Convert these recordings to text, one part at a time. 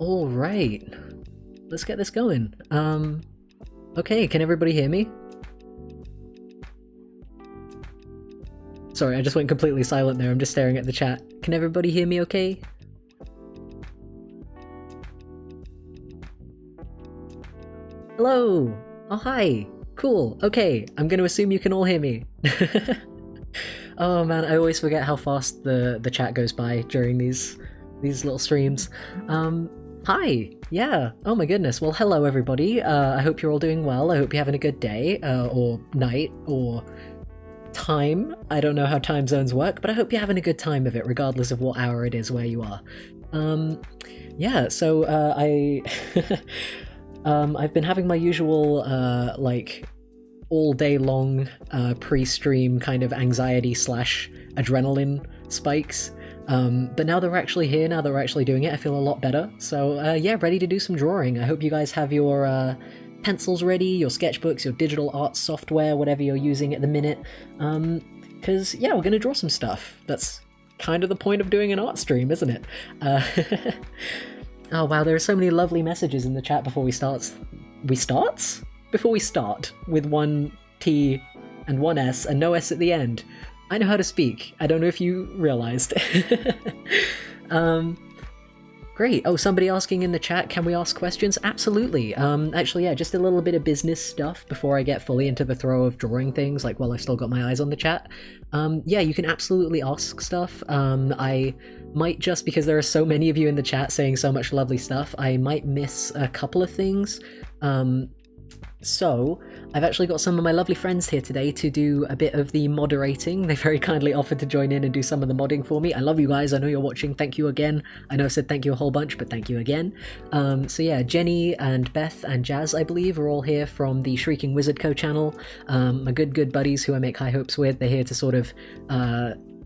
All right, let's get this going. Okay, can everybody hear me? Sorry, I just went completely silent there. I'm just staring at the chat. Can everybody hear me okay? Hello! Oh, hi! Cool, okay, I'm gonna assume you can all hear me. Oh man, I always forget how fast the chat goes by during these little streams. Hi! Yeah, oh my goodness. Well, hello everybody. I hope you're all doing well. I hope you're having a good day, or night, or time. I don't know how time zones work, but I hope you're having a good time of it, regardless of what hour it is where you are. Yeah, so I've been having my usual, like, all day long pre-stream kind of anxiety / adrenaline spikes. But now that we're actually here, now that we're actually doing it, I feel a lot better. So yeah, ready to do some drawing. I hope you guys have your pencils ready, your sketchbooks, your digital art software, whatever you're using at the minute. Because yeah, we're gonna draw some stuff. That's kind of the point of doing an art stream, isn't it? Oh wow, there are so many lovely messages in the chat before we start. Before we start, with one T and one S and no S at the end. I know how to speak. I don't know if you realized. Great. Oh, somebody asking in the chat, can we ask questions? Absolutely. Actually, yeah, just a little bit of business stuff before I get fully into the throw of drawing things, like while I've still got my eyes on the chat. Yeah, you can absolutely ask stuff. I might, just because there are so many of you in the chat saying so much lovely stuff, I might miss a couple of things. So, I've actually got some of my lovely friends here today to do a bit of the moderating. They very kindly offered to join in and do some of the modding for me. I love you guys, I know you're watching, thank you again. I know I've said thank you a whole bunch, but thank you again. So yeah, Jenny and Beth and Jazz, I believe, are all here from the Shrieking Wizard Co channel. My good buddies who I make high hopes with. They're here to sort of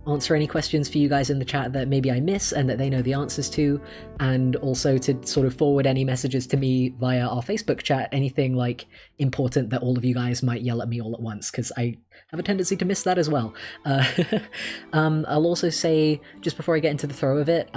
answer any questions for you guys in the chat that maybe I miss and that they know the answers to, and also to sort of forward any messages to me via our Facebook chat, anything like important that all of you guys might yell at me all at once, because I have a tendency to miss that as well. I'll also say, just before I get into the throw of it,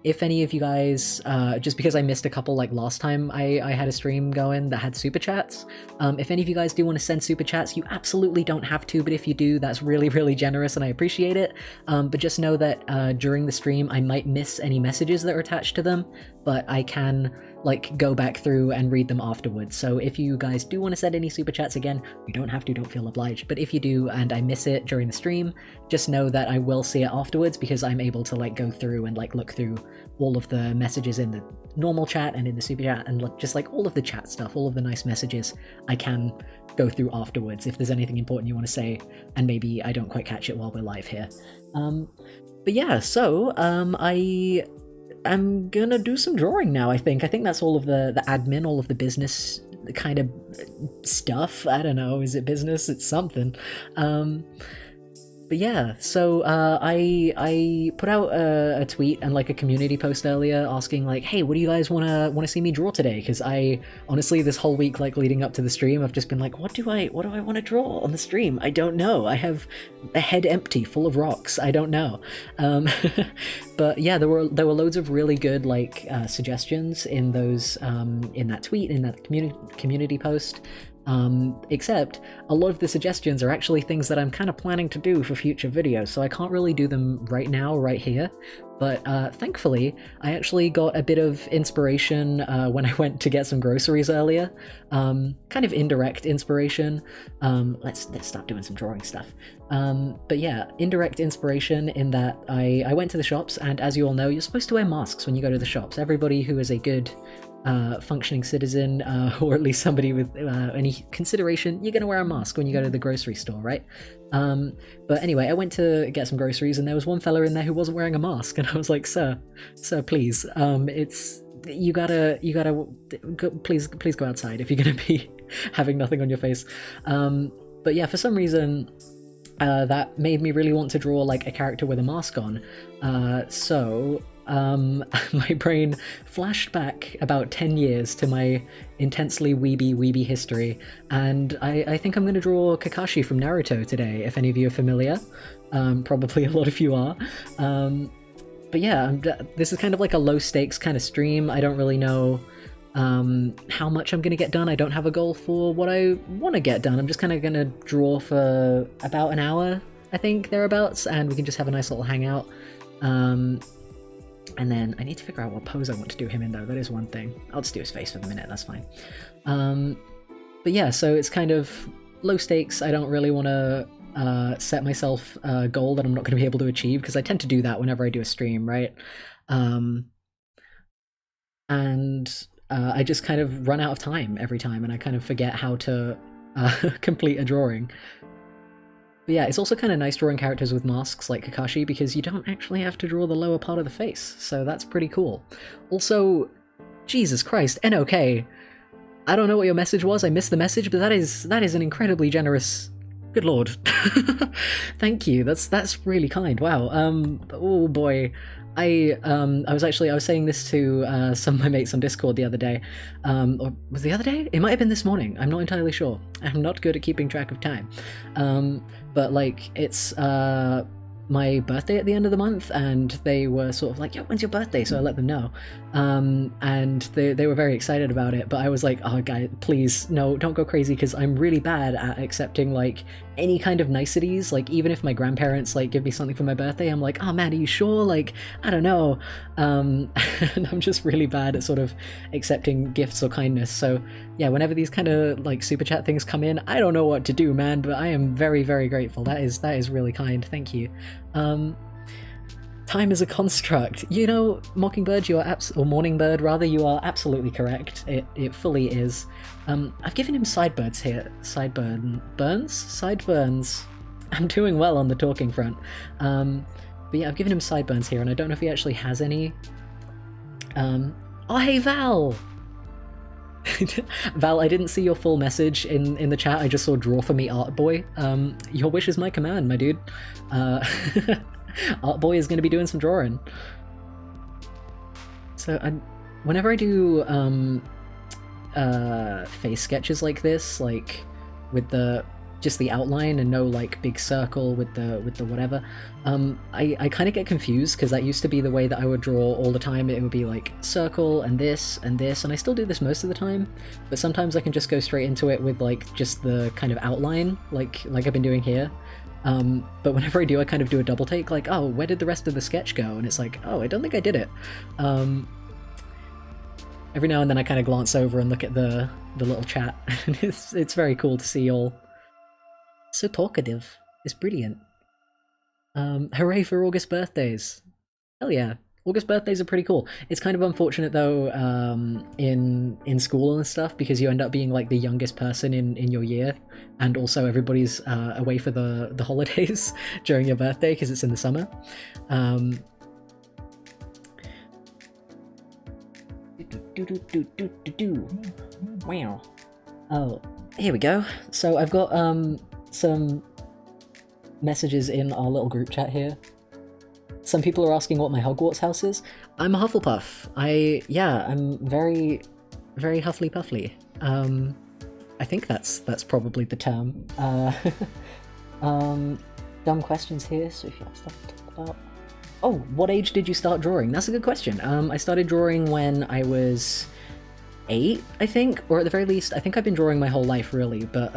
if any of you guys, just because I missed a couple like last time I had a stream going that had super chats, if any of you guys do want to send super chats, you absolutely don't have to, but if you do, that's really generous and I appreciate it. But just know that during the stream I might miss any messages that are attached to them, but I can like go back through and read them afterwards. So if you guys do want to send any super chats again, you don't have to, don't feel obliged, but if you do and I miss it during the stream, just know that I will see it afterwards, because I'm able to like go through and like look through all of the messages in the normal chat and in the super chat, and look just like all of the chat stuff, all of the nice messages I can go through afterwards if there's anything important you want to say and maybe I don't quite catch it while we're live here. But yeah, so I'm gonna do some drawing now, I think. That's all of the admin, all of the business kind of stuff. I don't know, is it business? It's something. But yeah, so I put out a tweet and like a community post earlier asking like, hey, what do you guys wanna see me draw today? Because I honestly, this whole week, like leading up to the stream, I've just been like, what do I want to draw on the stream? I don't know. I have a head empty, full of rocks. I don't know. But yeah, there were loads of really good like suggestions in those in that tweet, in that community post. Except a lot of the suggestions are actually things that I'm kind of planning to do for future videos, so I can't really do them right now, right here. But thankfully, I actually got a bit of inspiration when I went to get some groceries earlier. Kind of indirect inspiration. Let's start doing some drawing stuff. But yeah, indirect inspiration in that I went to the shops, and as you all know, you're supposed to wear masks when you go to the shops. Everybody who is a good functioning citizen, or at least somebody with any consideration, you're gonna wear a mask when you go to the grocery store, right? But anyway, I went to get some groceries and there was one fella in there who wasn't wearing a mask, and I was like, sir, please, you gotta go, please go outside if you're gonna be having nothing on your face. But yeah, for some reason that made me really want to draw like a character with a mask on. So my brain flashed back about 10 years to my intensely weeby history, and I think I'm going to draw Kakashi from Naruto today, if any of you are familiar. Probably a lot of you are. but yeah, this is kind of like a low stakes kind of stream. I don't really know how much I'm gonna get done. I don't have a goal for what I want to get done. I'm just kind of gonna draw for about an hour, I think, thereabouts, and we can just have a nice little hangout. And then I need to figure out what pose I want to do him in, though. That is one thing. I'll just do his face for the minute, that's fine. But yeah, so it's kind of low stakes. I don't really want to set myself a goal that I'm not going to be able to achieve, because I tend to do that whenever I do a stream, right? And I just kind of run out of time every time, and I kind of forget how to complete a drawing. But yeah, it's also kind of nice drawing characters with masks like Kakashi, because you don't actually have to draw the lower part of the face, so that's pretty cool. Also, Jesus Christ, NOK, I don't know what your message was, I missed the message, but that is an incredibly generous... Good lord. Thank you, that's really kind, wow. Oh boy. I was saying this to some of my mates on Discord the other day, or was it the other day? It might have been this morning, I'm not entirely sure. I'm not good at keeping track of time. But like, it's my birthday at the end of the month, and they were sort of like, yo, when's your birthday? So I let them know. And they were very excited about it, but I was like, oh guys, please, no, don't go crazy, because I'm really bad at accepting like any kind of niceties. Like, even if my grandparents like give me something for my birthday, I'm like, oh man, are you sure? Like, I don't know. And I'm just really bad at sort of accepting gifts or kindness. So yeah, whenever these kind of like super chat things come in, I don't know what to do, man, but I am very, very grateful. That is really kind. Thank you. Time is a construct. You know, Mockingbird, you are or Morningbird rather, you are absolutely correct. It fully is. I've given him sideburns here. Sideburns. I'm doing well on the talking front. But yeah, I've given him sideburns here, and I don't know if he actually has any. Oh hey Val! Val, I didn't see your full message in the chat, I just saw draw for me art boy. Your wish is my command, my dude. Art boy is going to be doing some drawing. So whenever I do face sketches like this, like with just the outline and no like big circle with the whatever, I kind of get confused, because that used to be the way that I would draw all the time. It would be like circle and this and this, and I still do this most of the time, but sometimes I can just go straight into it with like just the kind of outline like I've been doing here. But whenever I do, I kind of do a double take, like, oh, where did the rest of the sketch go? And it's like, oh, I don't think I did it. Every now and then I kind of glance over and look at the little chat, and it's very cool to see all so talkative. It's brilliant. Hooray for August birthdays. Hell yeah. August birthdays are pretty cool. It's kind of unfortunate though, in school and stuff, because you end up being like the youngest person in your year, and also everybody's away for the holidays during your birthday because it's in the summer. Wow. Oh, here we go. So I've got some messages in our little group chat here. Some people are asking what my Hogwarts house is. I'm a Hufflepuff. I'm very, very Huffly Puffly. I think that's probably the term. Dumb questions here, so if you have stuff to talk about. Oh, what age did you start drawing? That's a good question. I started drawing when I was 8, I think, or at the very least, I think I've been drawing my whole life, really, but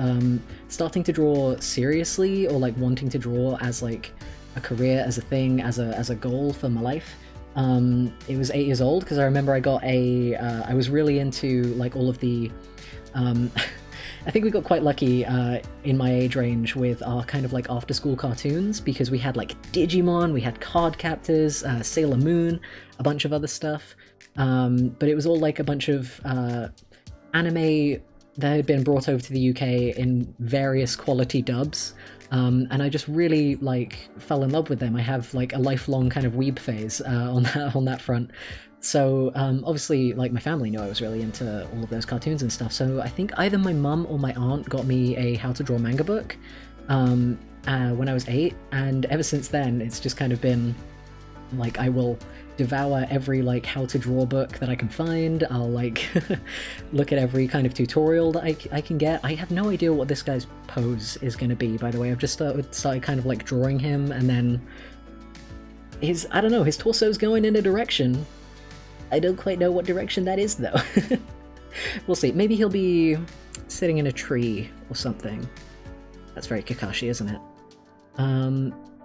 starting to draw seriously, or like wanting to draw as like a career, as a thing, as a goal for my life, it was 8 years old, because I remember I got I was really into like all of the I think we got quite lucky in my age range with our kind of like after school cartoons, because we had like Digimon, we had Card Captors, Sailor Moon, a bunch of other stuff, but it was all like a bunch of anime that had been brought over to the UK in various quality dubs. And I just really like fell in love with them. I have like a lifelong kind of weeb phase on that front. So obviously, like, my family knew I was really into all of those cartoons and stuff. So I think either my mum or my aunt got me a how to draw manga book when I was 8, and ever since then it's just kind of been like, I will devour every like how to draw book that I can find. I'll like look at every kind of tutorial that I can get. I have no idea what this guy's pose is going to be, by the way. I've just started kind of like drawing him, and then I don't know, his torso's going in a direction. I don't quite know what direction that is, though. We'll see. Maybe he'll be sitting in a tree or something. That's very Kakashi, isn't it?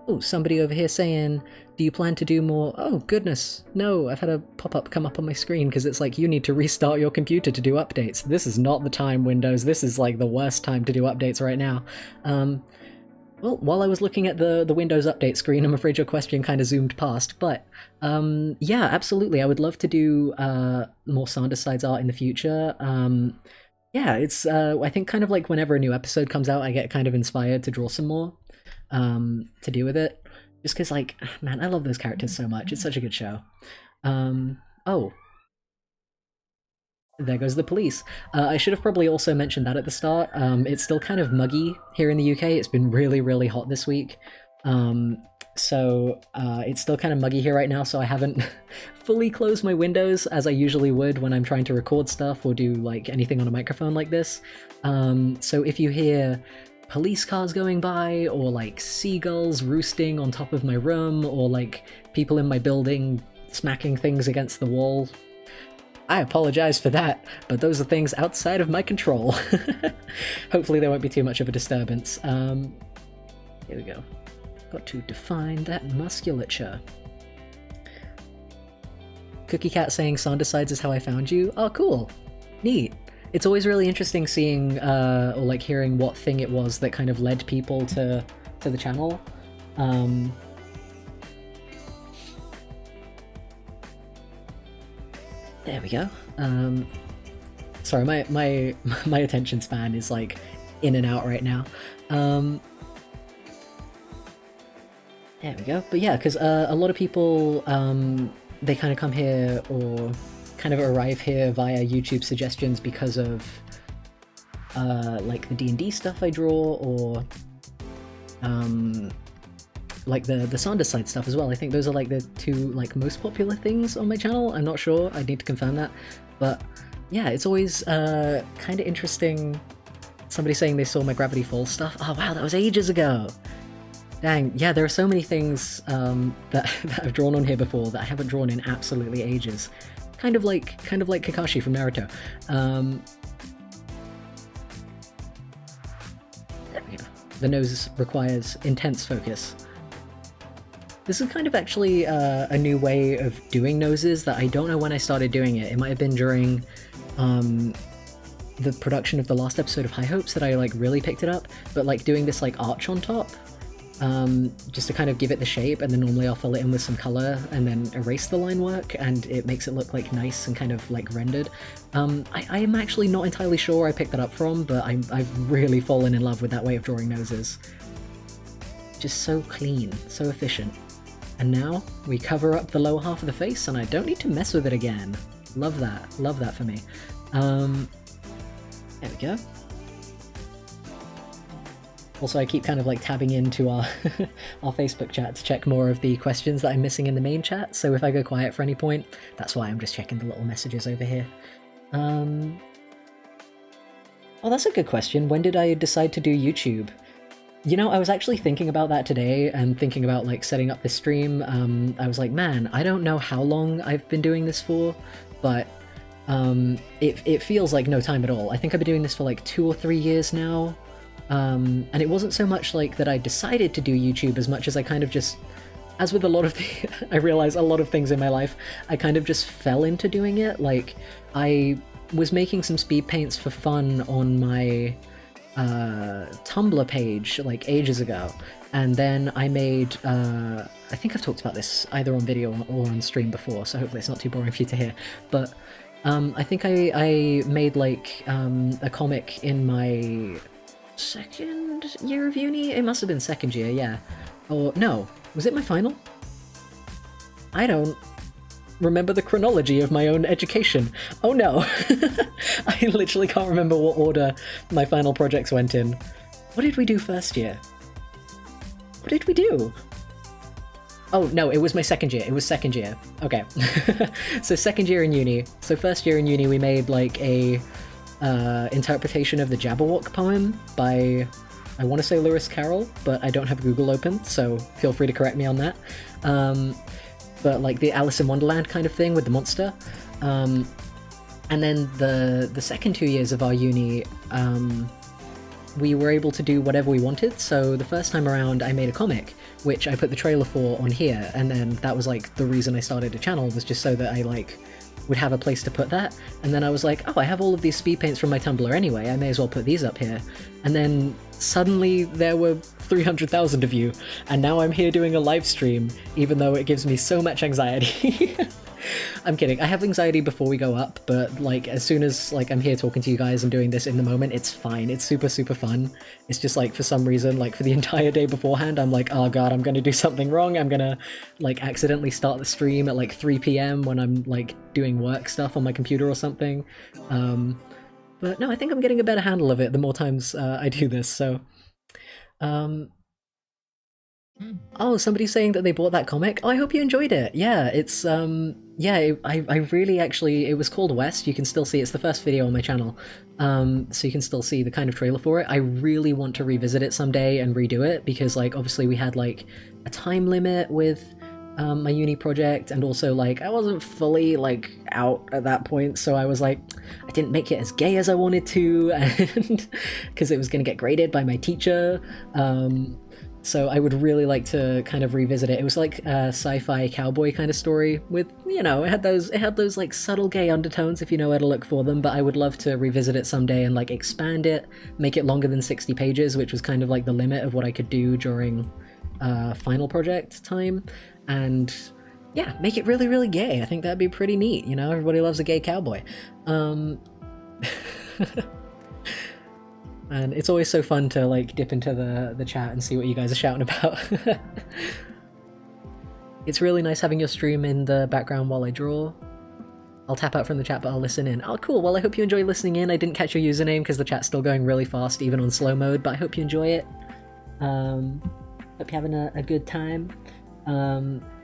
Oh, somebody over here saying, do you plan to do more? Oh, goodness. No, I've had a pop-up come up on my screen because it's like, you need to restart your computer to do updates. This is not the time, Windows. This is like the worst time to do updates right now. Well, while I was looking at the Windows update screen, I'm afraid your question kind of zoomed past, but yeah, absolutely. I would love to do more Sides art in the future. Yeah, it's, I think kind of like whenever a new episode comes out, I get kind of inspired to draw some more to do with it. Just because, like, man, I love those characters so much. It's such a good show. Oh. There goes the police. I should have probably also mentioned that at the start. It's still kind of muggy here in the UK. It's been really, really hot this week. So it's still kind of muggy here right now, so I haven't fully closed my windows as I usually would when I'm trying to record stuff or do like anything on a microphone like this. So if you hear police cars going by, or like seagulls roosting on top of my room, or like people in my building smacking things against the wall, I apologize for that, but those are things outside of my control. Hopefully there won't be too much of a disturbance. Here we go. Got to define that musculature. Cookie Cat saying Sides is how I found you. Oh, cool. Neat. It's always really interesting seeing, or like hearing what thing it was that kind of led people to the channel. There we go. Sorry, my attention span is like in and out right now. There we go. But yeah, because a lot of people, they kind of come here or kind of arrive here via YouTube suggestions because of like the D&D stuff I draw, or like the Side stuff as well. I think those are like the two like most popular things on my channel. I'm not sure, I need to confirm that. But yeah, it's always kind of interesting. Somebody saying they saw my Gravity Falls stuff. Oh wow, that was ages ago. Dang, yeah, there are so many things that I've drawn on here before that I haven't drawn in absolutely ages. Kind of like Kakashi from Naruto. There we go. The nose requires intense focus. This is kind of actually a new way of doing noses that I don't know when I started doing it. It might have been during the production of the last episode of High Hopes that I like really picked it up, but like doing this like arch on top, just to kind of give it the shape, and then normally I'll fill it in with some color and then erase the line work, and it makes it look like nice and kind of like rendered. I am actually not entirely sure where I picked that up from, but I've really fallen in love with that way of drawing noses. Just so clean, so efficient. And now we cover up the lower half of the face and I don't need to mess with it again. Love that for me. There we go. Also, I keep kind of like tabbing into our our Facebook chat to check more of the questions that I'm missing in the main chat, so if I go quiet for any point, that's why I'm just checking the little messages over here. Oh, that's a good question. When did I decide to do YouTube? You know, I was actually thinking about that today and thinking about like setting up this stream. I was like, man, I don't know how long I've been doing this for, but it feels like no time at all. I think I've been doing this for like 2 or 3 years now. And it wasn't so much like that I decided to do YouTube as much as I kind of just, as with a lot of I realize a lot of things in my life, I kind of just fell into doing it. Like, I was making some speed paints for fun on my Tumblr page like ages ago, and then I made, I think I've talked about this either on video or on stream before, so hopefully it's not too boring for you to hear, but I think I made like a comic in my second year of uni? It must have been second year, yeah. Or no, was it my final? I don't remember the chronology of my own education. Oh no! I literally can't remember what order my final projects went in. What did we do first year? What did we do? Oh no, it was my second year. It was second year. Okay. So second year in uni. So first year in uni we made like a interpretation of the Jabberwock poem by I want to say Lewis Carroll, but I don't have Google open, so feel free to correct me on that. But like the Alice in Wonderland kind of thing with the monster. And then the second 2 years of our uni, we were able to do whatever we wanted. So the first time around, I made a comic, which I put the trailer for on here, and then that was like the reason I started a channel, was just so that I like would have a place to put that. And then I was like, oh, I have all of these speed paints from my Tumblr anyway, I may as well put these up here. And then suddenly there were 300,000 of you, and now I'm here doing a live stream, even though it gives me so much anxiety. I'm kidding. I have anxiety before we go up, but like as soon as like I'm here talking to you guys and doing this in the moment, it's fine. It's super, super fun. It's just like for some reason, like for the entire day beforehand, I'm like, oh god, I'm gonna do something wrong. I'm gonna like accidentally start the stream at like 3 p.m. when I'm like doing work stuff on my computer or something. But no, I think I'm getting a better handle of it the more times I do this, so... Oh, somebody's saying that they bought that comic. Oh, I hope you enjoyed it. Yeah, it's, yeah, I really actually, it was called West. You can still see, it's the first video on my channel. So you can still see the kind of trailer for it. I really want to revisit it someday and redo it, because, like, obviously we had, like, a time limit with my uni project, and also, like, I wasn't fully, like, out at that point, so I was like, I didn't make it as gay as I wanted to, and because it was going to get graded by my teacher. So I would really like to kind of revisit it. It was like a sci-fi cowboy kind of story with, you know, it had those like subtle gay undertones if you know where to look for them, but I would love to revisit it someday and like expand it, make it longer than 60 pages, which was kind of like the limit of what I could do during final project time, and yeah, make it really, really gay. I think that'd be pretty neat, you know, everybody loves a gay cowboy. And it's always so fun to like dip into the chat and see what you guys are shouting about. It's really nice having your stream in the background while I draw. I'll tap out from the chat, but I'll listen in. Oh, cool. Well, I hope you enjoy listening in. I didn't catch your username because the chat's still going really fast, even on slow mode, but I hope you enjoy it. Hope you're having a good time.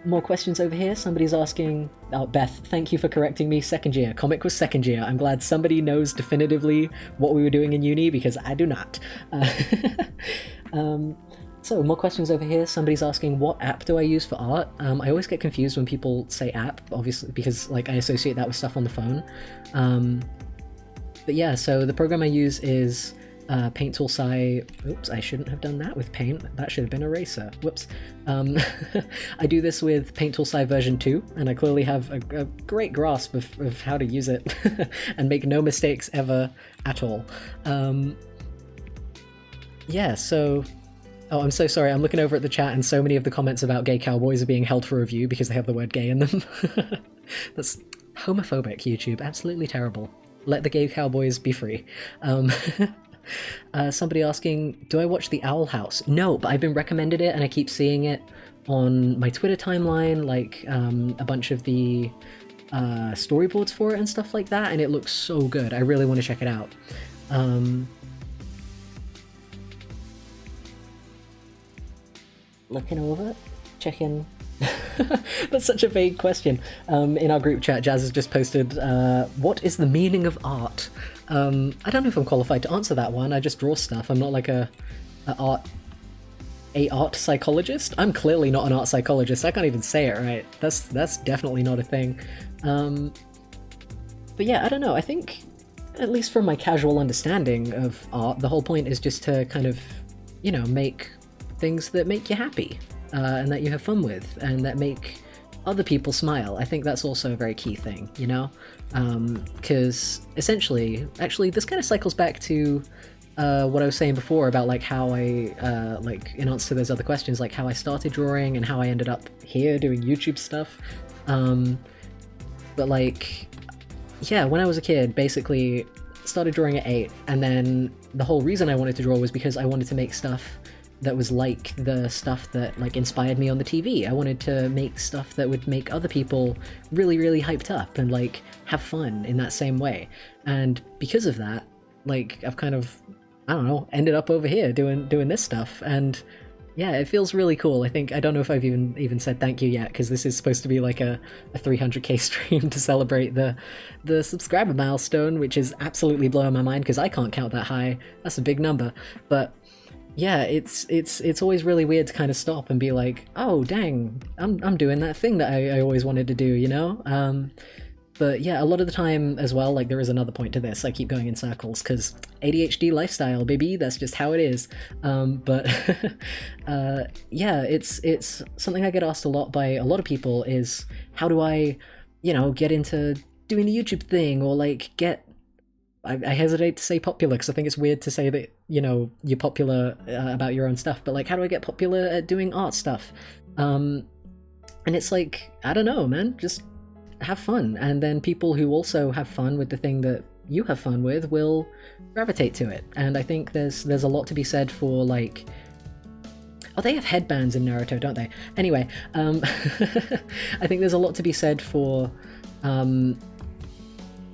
More questions over here. Somebody's asking... Oh, Beth, thank you for correcting me. Second year. Comic was second year. I'm glad somebody knows definitively what we were doing in uni, because I do not. So, more questions over here. Somebody's asking, what app do I use for art? I always get confused when people say app, obviously, because like I associate that with stuff on the phone. But yeah, so the program I use is... Paint Tool Sci... Oops, I shouldn't have done that with Paint. That should have been Eraser. Whoops. I do this with Paint Tool Sci version 2, and I clearly have a great grasp of how to use it and make no mistakes ever at all. Yeah, so... Oh, I'm so sorry. I'm looking over at the chat, and so many of the comments about gay cowboys are being held for review because they have the word gay in them. That's homophobic, YouTube. Absolutely terrible. Let the gay cowboys be free. Somebody asking, do I watch The Owl House? No, but I've been recommended it and I keep seeing it on my Twitter timeline, like a bunch of the storyboards for it and stuff like that, and it looks so good. I really want to check it out. Looking over, checking... That's such a vague question. In our group chat, Jazz has just posted, what is the meaning of art? I don't know if I'm qualified to answer that one. I just draw stuff. I'm not like a art psychologist. I'm clearly not an art psychologist. I can't even say it right. That's definitely not a thing. But yeah, I don't know. I think, at least from my casual understanding of art, the whole point is just to kind of, you know, make things that make you happy. And that you have fun with, and that make other people smile. I think that's also a very key thing, you know? Because essentially, actually, this kind of cycles back to what I was saying before about like how I, like in answer to those other questions, like how I started drawing and how I ended up here doing YouTube stuff. But like, yeah, when I was a kid, basically started drawing at 8, and then the whole reason I wanted to draw was because I wanted to make stuff that was like the stuff that like inspired me on the TV. I wanted to make stuff that would make other people really, really hyped up and like have fun in that same way. And because of that, like I've kind of, I don't know, ended up over here doing this stuff. And yeah, it feels really cool. I think, I don't know if I've even said thank you yet, because this is supposed to be like a 300k stream to celebrate the subscriber milestone, which is absolutely blowing my mind because I can't count that high. That's a big number. But yeah, it's always really weird to kind of stop and be like, oh dang, I'm doing that thing that I always wanted to do, you know. But yeah, a lot of the time as well, like there is another point to this. I keep going in circles because ADHD lifestyle, baby. That's just how it is. But yeah, it's something I get asked a lot by a lot of people is how do I, get into doing the YouTube thing or like get. I hesitate to say popular because I think it's weird to say that you're popular about your own stuff. But like, how do I get popular at doing art stuff? And it's like I don't know, man. Just have fun, and then people who also have fun with the thing that you have fun with will gravitate to it. And I think there's a lot to be said for like, oh, they have headbands in Naruto, don't they? Anyway, I think there's a lot to be said for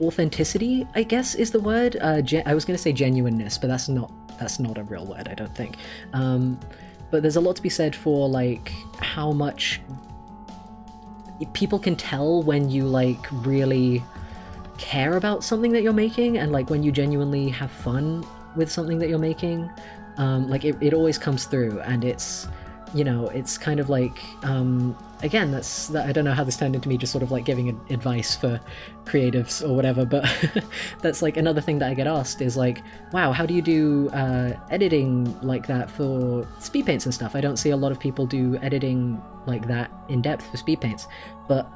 authenticity, I guess is the word. I was going to say genuineness, but that's not a real word, I don't think. But there's a lot to be said for like how much people can tell when you like really care about something that you're making, and like when you genuinely have fun with something that you're making. Like it always comes through, and it's it's kind of like again, that's I don't know how this turned into me just sort of like giving advice for creatives or whatever, but that's like another thing that I get asked is like, wow, how do you do editing like that for speed paints and stuff? I don't see a lot of people do editing like that in depth for speed paints, but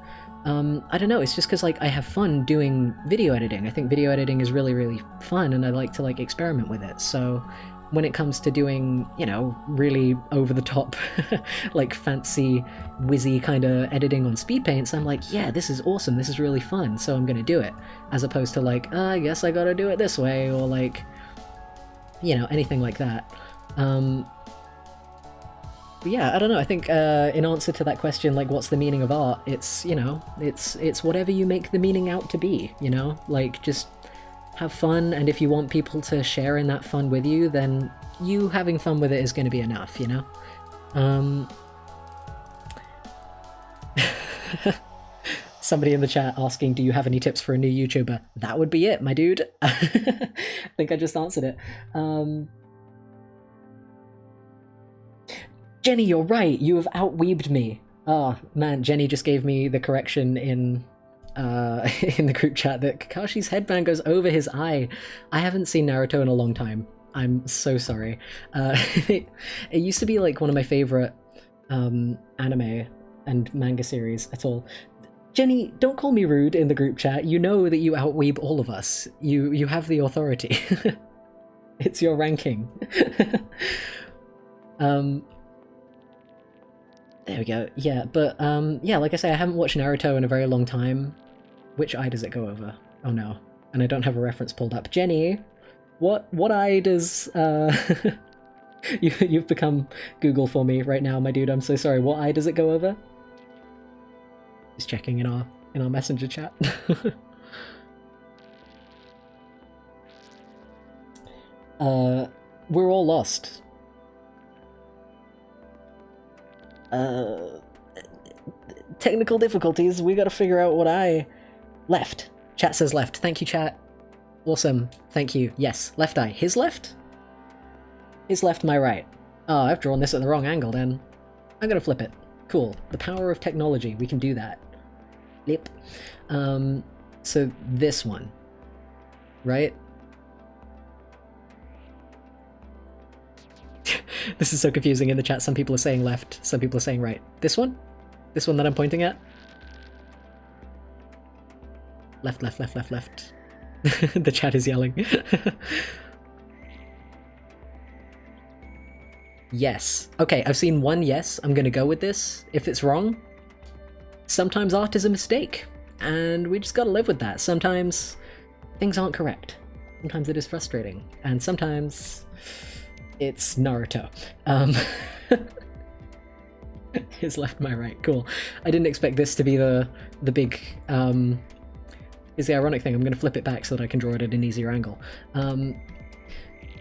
I don't know, it's just because like I have fun doing video editing. I think video editing is really, really fun, and I like to like experiment with it. So when it comes to doing, really over the top, like fancy, whizzy kind of editing on speed paints, I'm like, yeah, this is awesome, this is really fun, so I'm gonna do it. As opposed to like, I guess I gotta do it this way, or like, anything like that. But yeah, I don't know, I think in answer to that question, like what's the meaning of art, it's, it's whatever you make the meaning out to be, like just have fun, and if you want people to share in that fun with you, then you having fun with it is going to be enough, Somebody in the chat asking, do you have any tips for a new YouTuber? That would be it, my dude. I think I just answered it. Jenny, you're right, you have outweebed me. Oh man, Jenny just gave me the correction in the group chat that Kakashi's headband goes over his eye. I haven't seen Naruto in a long time. I'm so sorry. It used to be like one of my favorite anime and manga series at all. Jenny, don't call me rude in the group chat. You know that you outweeb all of us. You have the authority. It's your ranking. There we go. Yeah, but yeah, like I say, I haven't watched Naruto in a very long time. Which eye does it go over? Oh no. And I don't have a reference pulled up. Jenny, what eye does you've become Google for me right now, my dude. I'm so sorry. What eye does it go over? Just checking in our messenger chat. We're all lost. Technical difficulties. We gotta figure out what eye. Left. Chat says left. Thank you, chat. Awesome. Thank you. Yes. Left eye. His left? His left, my right. Oh, I've drawn this at the wrong angle then. I'm gonna flip it. Cool. The power of technology. We can do that. Yep. So this one. Right? This is so confusing in the chat. Some people are saying left, some people are saying right. This one? This one that I'm pointing at? Left, left, left, left, left. The chat is yelling. Yes. Okay, I've seen one yes. I'm gonna go with this. If it's wrong, sometimes art is a mistake, and we just gotta live with that. Sometimes things aren't correct. Sometimes it is frustrating, and sometimes it's Naruto. His left, my right. Cool. I didn't expect this to be the big is the ironic thing. I'm going to flip it back so that I can draw it at an easier angle. But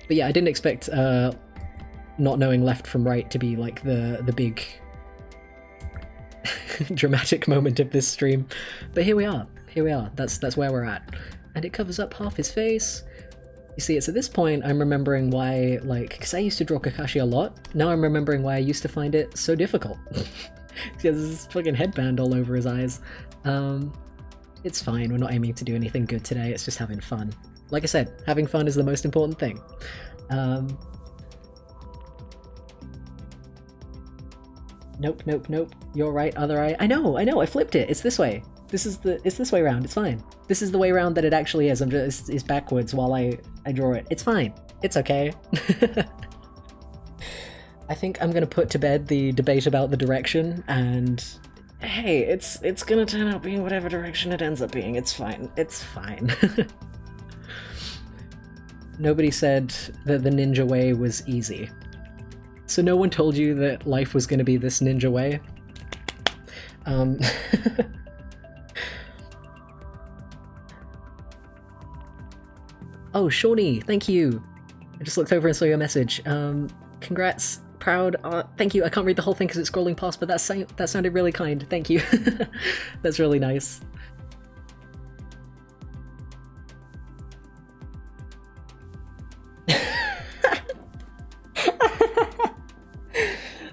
yeah, I didn't expect not knowing left from right to be like the big dramatic moment of this stream. But here we are. Here we are. That's where we're at. And it covers up half his face. You see, it's at this point I'm remembering why, like, because I used to draw Kakashi a lot. Now I'm remembering why I used to find it so difficult. He has this fucking headband all over his eyes. It's fine, we're not aiming to do anything good today, it's just having fun. Like I said, having fun is the most important thing. Nope, nope, nope. You're right, other eye. I know, I flipped it. It's this way. It's this way round, it's fine. This is the way round that it actually is. It's backwards while I draw it. It's fine. It's okay. I think I'm gonna put to bed the debate about the direction, and hey, it's gonna turn out being whatever direction it ends up being. It's fine. It's fine. Nobody said that the ninja way was easy. So no one told you that life was going to be this ninja way? Oh, Shawnee, thank you! I just looked over and saw your message. Congrats, proud, thank you. I can't read the whole thing because it's scrolling past, but that sounded really kind, thank you. That's really nice.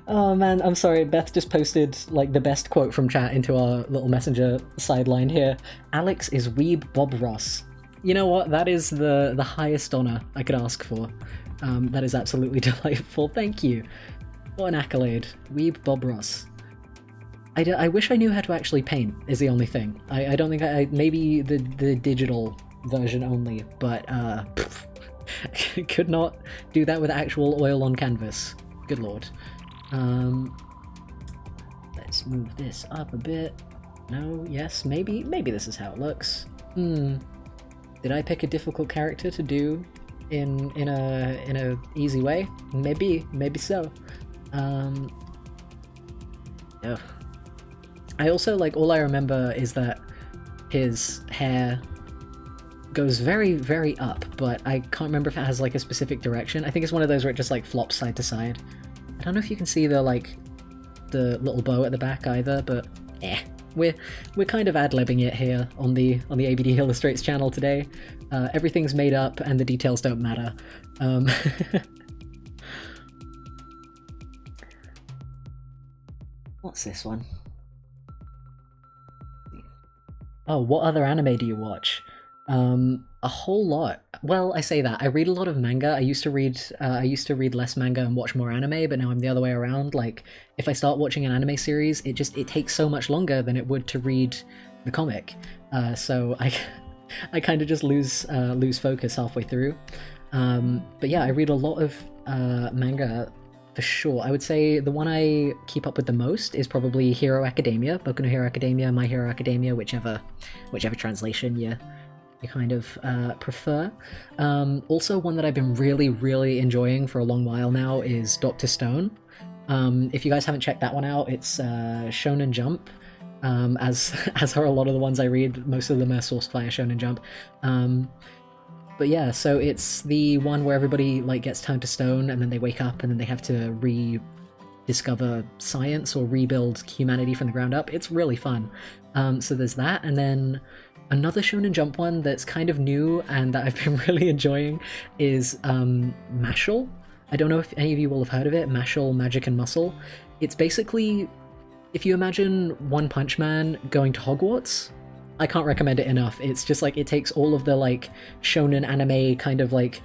Oh man, I'm sorry, Beth just posted like the best quote from chat into our little messenger sideline here. Alex is Weeb Bob Ross. You know what, that is the highest honour I could ask for. That is absolutely delightful, thank you. What an accolade. Weeb Bob Ross. I wish I knew how to actually paint, is the only thing. I don't think maybe the digital version only, but could not do that with actual oil on canvas. Good lord. Let's move this up a bit. No, yes, maybe this is how it looks. Did I pick a difficult character to do in a easy way? Maybe so. Ugh. I also, like, all I remember is that his hair goes very, very up, but I can't remember if it has like a specific direction. I think it's one of those where it just like flops side to side. I don't know if you can see the little bow at the back either, but we're kind of ad-libbing it here on the ABD Illustrates channel today. Everything's made up and the details don't matter. What's this one? Oh, what other anime do you watch? A whole lot. Well, I say that. I read a lot of manga. I used to read less manga and watch more anime, but now I'm the other way around. Like, if I start watching an anime series, it takes so much longer than it would to read the comic. So I kind of just lose focus halfway through. But yeah, I read a lot of manga for sure. I would say the one I keep up with the most is probably Hero Academia, Boku no Hero Academia, My Hero Academia, whichever translation you kind of prefer. Also, one that I've been really, really enjoying for a long while now is Dr. Stone. If you guys haven't checked that one out, it's Shonen Jump. As are a lot of the ones I read, most of them are sourced via Shonen Jump. But yeah, so it's the one where everybody like gets turned to stone and then they wake up and then they have to rediscover science or rebuild humanity from the ground up. It's really fun. So there's that, and then another Shonen Jump one that's kind of new and that I've been really enjoying is Mashle. I don't know if any of you will have heard of it, Mashle, Magic and Muscle. It's basically, if you imagine One Punch Man going to Hogwarts, I can't recommend it enough. It's just like, it takes all of the like shonen anime kind of like,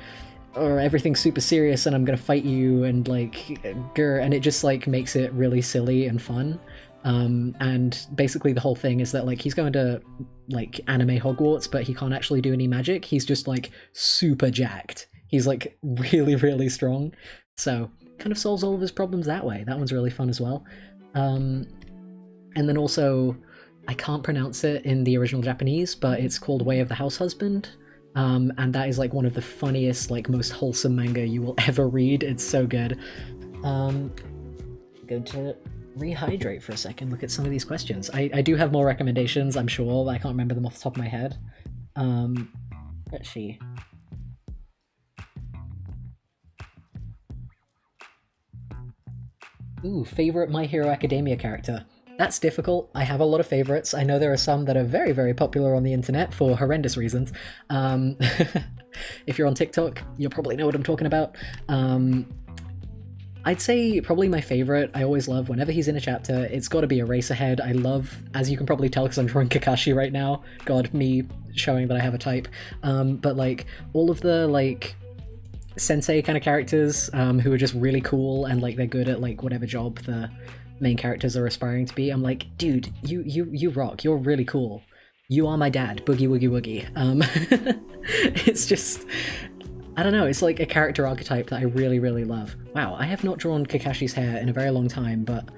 or everything's super serious and I'm gonna fight you and like, and it just like makes it really silly and fun. And basically the whole thing is that like he's going to like anime Hogwarts, but he can't actually do any magic. He's just like super jacked. He's like really, really strong. So kind of solves all of his problems that way. That one's really fun as well. And then also, I can't pronounce it in the original Japanese, but it's called Way of the House Husband. And that is like one of the funniest, like most wholesome manga you will ever read. It's so good. Going to rehydrate for a second, look at some of these questions. I do have more recommendations, I'm sure, but I can't remember them off the top of my head. Let's see. Ooh, favorite My Hero Academia character. That's difficult. I have a lot of favorites. I know there are some that are very, very popular on the internet for horrendous reasons. If If you're on TikTok, you'll probably know what I'm talking about. I'd say probably my favorite. I always love whenever he's in a chapter, it's got to be Eraserhead. I love, as you can probably tell because I'm drawing Kakashi right now, god, me showing that I have a type, but like all of the like sensei kind of characters who are just really cool and like they're good at like whatever job the main characters are aspiring to be. I'm like, dude, you rock, you're really cool, you are my dad, boogie woogie woogie. It's just, I don't know, it's like a character archetype that I really, really love. Wow, I have not drawn Kakashi's hair in a very long time, but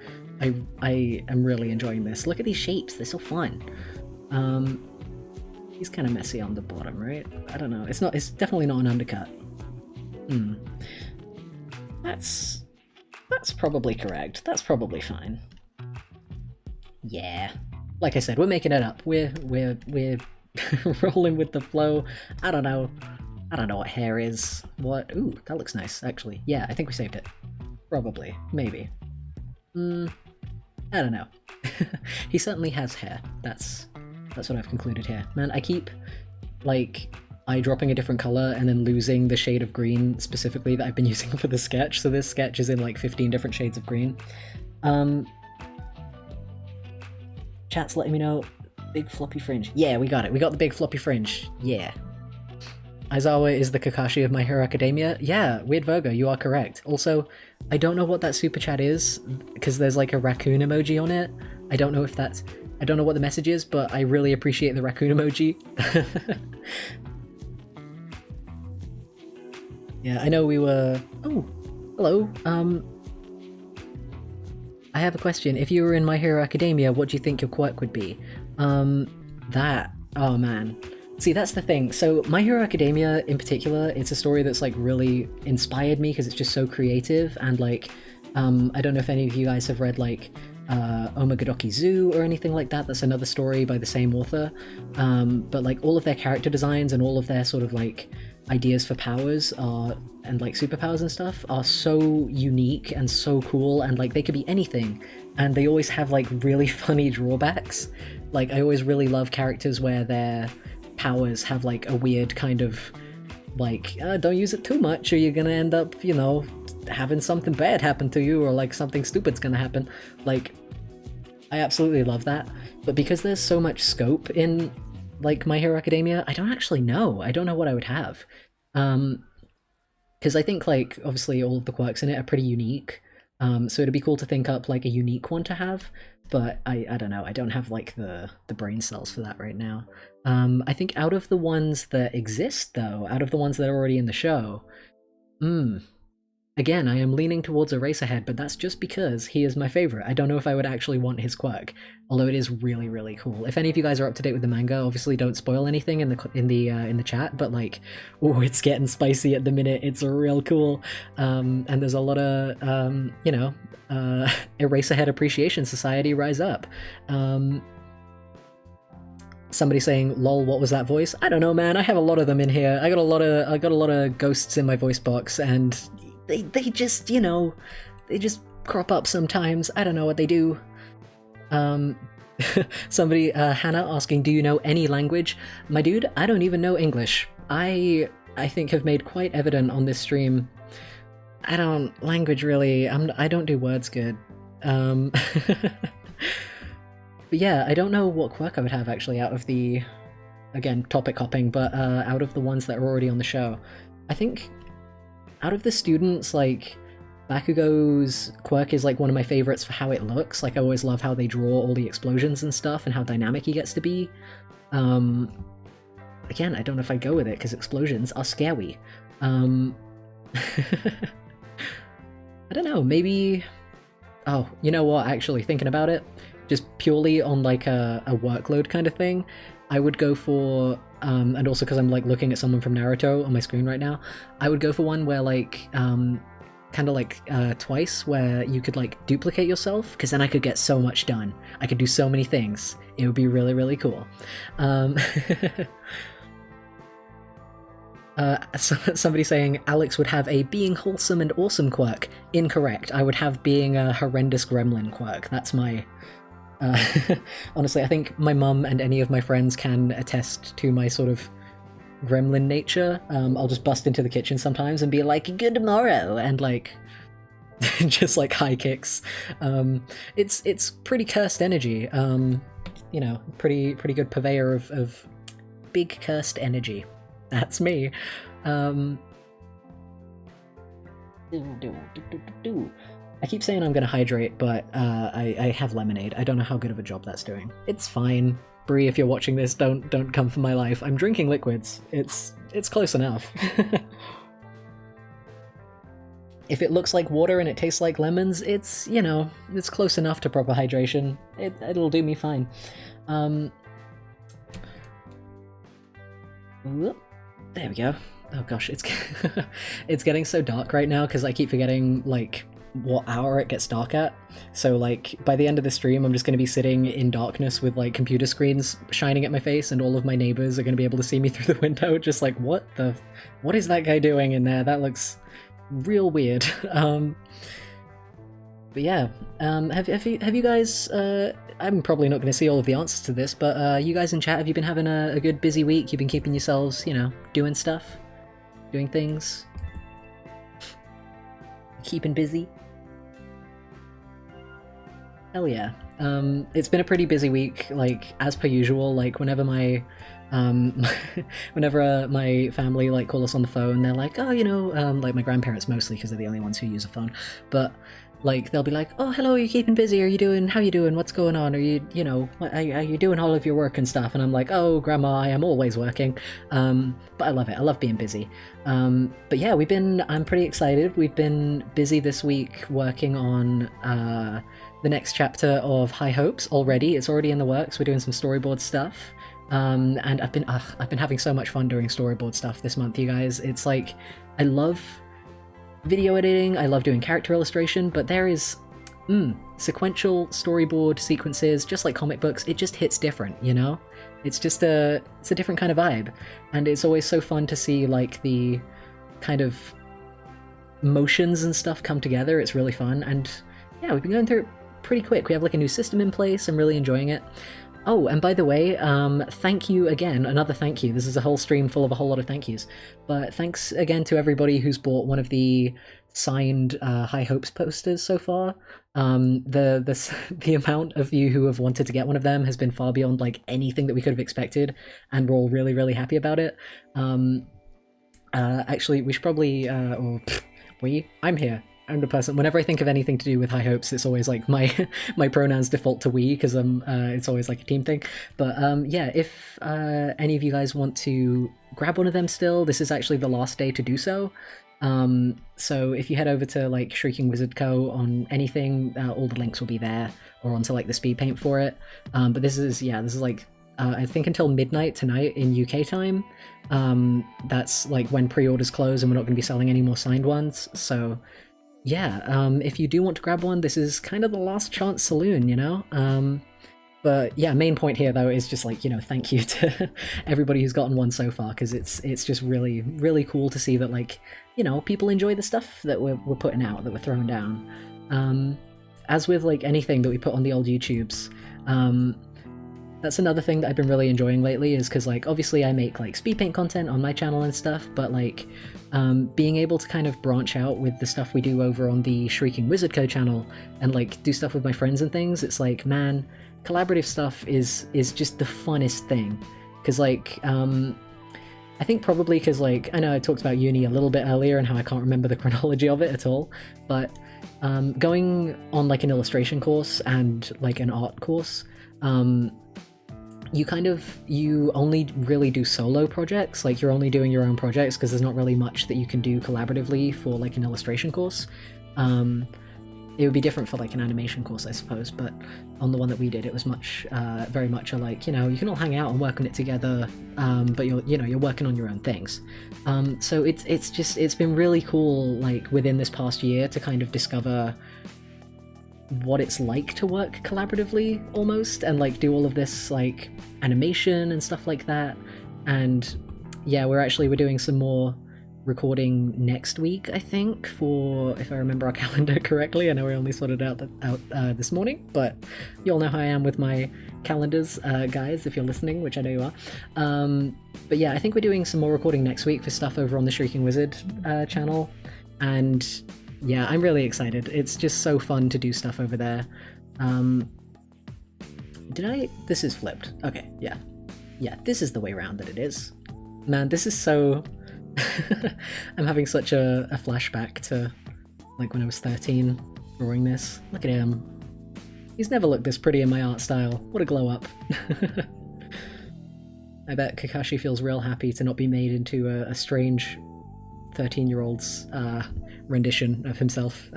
I am really enjoying this. Look at these shapes, they're so fun. He's kind of messy on the bottom, right? I don't know, it's definitely not an undercut. That's probably correct. That's probably fine. Yeah. Like I said, we're making it up. We're rolling with the flow. I don't know what hair is. What? Ooh, that looks nice, actually. Yeah, I think we saved it. Probably. Maybe. I don't know. He certainly has hair. That's what I've concluded here. Man, I keep, like, eyedropping a different color and then losing the shade of green specifically that I've been using for the sketch. So this sketch is in, like, 15 different shades of green. Chat's letting me know. Big floppy fringe. Yeah, we got it. We got the big floppy fringe. Yeah. Aizawa is the Kakashi of My Hero Academia. Yeah, Weird Virgo, you are correct. Also, I don't know what that super chat is, because there's like a raccoon emoji on it. I don't know what the message is, but I really appreciate the raccoon emoji. Yeah, I know we were... Oh, hello. I have a question. If you were in My Hero Academia, what do you think your quirk would be? Oh man. See, that's the thing. So My Hero Academia in particular, it's a story that's like really inspired me because it's just so creative and like, I don't know if any of you guys have read like Omagadoki Zoo or anything like that. That's another story by the same author. But like all of their character designs and all of their sort of like ideas for powers are, and like superpowers and stuff are so unique and so cool, and like they could be anything, and they always have like really funny drawbacks. Like I always really love characters where their powers have like a weird kind of like don't use it too much or you're gonna end up, you know, having something bad happen to you, or like something stupid's gonna happen. Like I absolutely love that, but because there's so much scope in like My Hero Academia, I don't actually know. I don't know what I would have, because I think like obviously all of the quirks in it are pretty unique, so it'd be cool to think up like a unique one to have, but I don't know, I don't have like the brain cells for that right now. I think out of the ones that exist though, out of the ones that are already in the show, again, I am leaning towards Eraserhead, but that's just because he is my favorite. I don't know if I would actually want his quirk, although it is really, really cool. If any of you guys are up to date with the manga, obviously don't spoil anything in the chat, but like, oh, it's getting spicy at the minute. It's real cool, and there's a lot of you know, Eraserhead Appreciation Society, rise up. Somebody saying, "Lol, what was that voice?" I don't know, man. I have a lot of them in here. I got a lot of ghosts in my voice box, and they just, you know, they just crop up sometimes. I don't know what they do. Somebody, Hannah asking, do you know any language? My dude, I don't even know English. I think have made quite evident on this stream, I don't language really. I don't do words good. But yeah, I don't know what quirk I would have actually out of the, again, topic hopping, but out of the ones that are already on the show. I think out of the students, like, Bakugo's quirk is like one of my favorites for how it looks. Like I always love how they draw all the explosions and stuff and how dynamic he gets to be. Again, I don't know if I'd go with it because explosions are scary. I don't know, maybe... Oh, you know what, actually, thinking about it, just purely on like a workload kind of thing, I would go for, and also because I'm like looking at someone from Naruto on my screen right now, I would go for one where like, kind of like twice, where you could like duplicate yourself, because then I could get so much done. I could do so many things. It would be really, really cool. Somebody saying Alex would have a being wholesome and awesome quirk. Incorrect. I would have being a horrendous gremlin quirk. That's my... honestly, I think my mum and any of my friends can attest to my sort of gremlin nature, I'll just bust into the kitchen sometimes and be like, "Good morrow," and like just like high kicks. It's pretty cursed energy. You know, pretty good purveyor of big cursed energy. That's me. I keep saying I'm gonna hydrate, but I have lemonade. I don't know how good of a job that's doing. It's fine. Brie, if you're watching this, don't come for my life. I'm drinking liquids. It's close enough. If it looks like water and it tastes like lemons, it's, you know, it's close enough to proper hydration. It'll do me fine. There we go. Oh gosh, it's it's getting so dark right now because I keep forgetting like what hour it gets dark at. So like by the end of the stream, I'm just going to be sitting in darkness with like computer screens shining at my face, and all of my neighbors are going to be able to see me through the window, just like what is that guy doing in there? That looks real weird. But yeah, have you guys? I'm probably not going to see all of the answers to this, but you guys in chat, have you been having a good busy week? You've been keeping yourselves, you know, doing stuff, doing things, keeping busy. Hell yeah. It's been a pretty busy week, like as per usual. Like whenever my whenever my family like call us on the phone, they're like, oh, you know, like my grandparents mostly because they're the only ones who use a phone, but like they'll be like, oh, hello, are you keeping busy? Are you doing? How you doing? What's going on? Are you, you know, are you doing all of your work and stuff? And I'm like, oh, grandma, I am always working. But I love it. I love being busy. But yeah, I'm pretty excited. We've been busy this week working on the next chapter of High Hopes already. It's already in the works. We're doing some storyboard stuff. And I've been having so much fun doing storyboard stuff this month, you guys. It's like, I love video editing, I love doing character illustration, but there is sequential storyboard sequences, just like comic books. It just hits different, you know? It's just it's a different kind of vibe, and it's always so fun to see like the kind of motions and stuff come together. It's really fun, and yeah, we've been going through it pretty quick. We have like a new system in place. I'm really enjoying it. Oh, and by the way, thank you again, another thank you. This is a whole stream full of a whole lot of thank yous. But thanks again to everybody who's bought one of the signed High Hopes posters so far. The amount of you who have wanted to get one of them has been far beyond like anything that we could have expected, and we're all really, really happy about it. Actually, we should probably, I'm here. I'm the person. Whenever I think of anything to do with High Hopes, it's always like my pronouns default to we, because it's always like a team thing. But yeah, if any of you guys want to grab one of them still, this is actually the last day to do so. So if you head over to like Shrieking Wizard Co. on anything, all the links will be there, or onto like the speed paint for it. But this is like I think until midnight tonight in UK time. That's like when pre-orders close, and we're not going to be selling any more signed ones. So yeah, if you do want to grab one, this is kind of the last chance saloon, you know? But yeah, main point here though is just like, you know, thank you to everybody who's gotten one so far, because it's just really, really cool to see that, like, you know, people enjoy the stuff that we're putting out, that we're throwing down. As with like anything that we put on the old YouTubes, that's another thing that I've been really enjoying lately, is because like obviously I make like speed paint content on my channel and stuff, but like being able to kind of branch out with the stuff we do over on the Shrieking Wizard Co. channel and like do stuff with my friends and things, it's like, man, collaborative stuff is just the funnest thing. Because like I think probably because like I know I talked about uni a little bit earlier and how I can't remember the chronology of it at all, but going on like an illustration course and like an art course, you only really do solo projects. Like you're only doing your own projects because there's not really much that you can do collaboratively for like an illustration course. It would be different for like an animation course, I suppose, but on the one that we did, it was much, very much a like, you know, you can all hang out and work on it together, but you're working on your own things. So it's been really cool, like within this past year, to kind of discover what it's like to work collaboratively almost, and like do all of this like animation and stuff like that. And yeah, we're doing some more recording next week, I think, for, if I remember our calendar correctly. I know we only sorted out this morning, but you all know how I am with my calendars, guys, if you're listening, which I know you are. But yeah, I think we're doing some more recording next week for stuff over on the Shrieking Wizard channel, and yeah, I'm really excited. It's just so fun to do stuff over there. This is flipped. Okay, yeah. Yeah, this is the way around that it is. Man, this is so... I'm having such a flashback to, like, when I was 13, drawing this. Look at him. He's never looked this pretty in my art style. What a glow up. I bet Kakashi feels real happy to not be made into a strange 13-year-old's rendition of himself.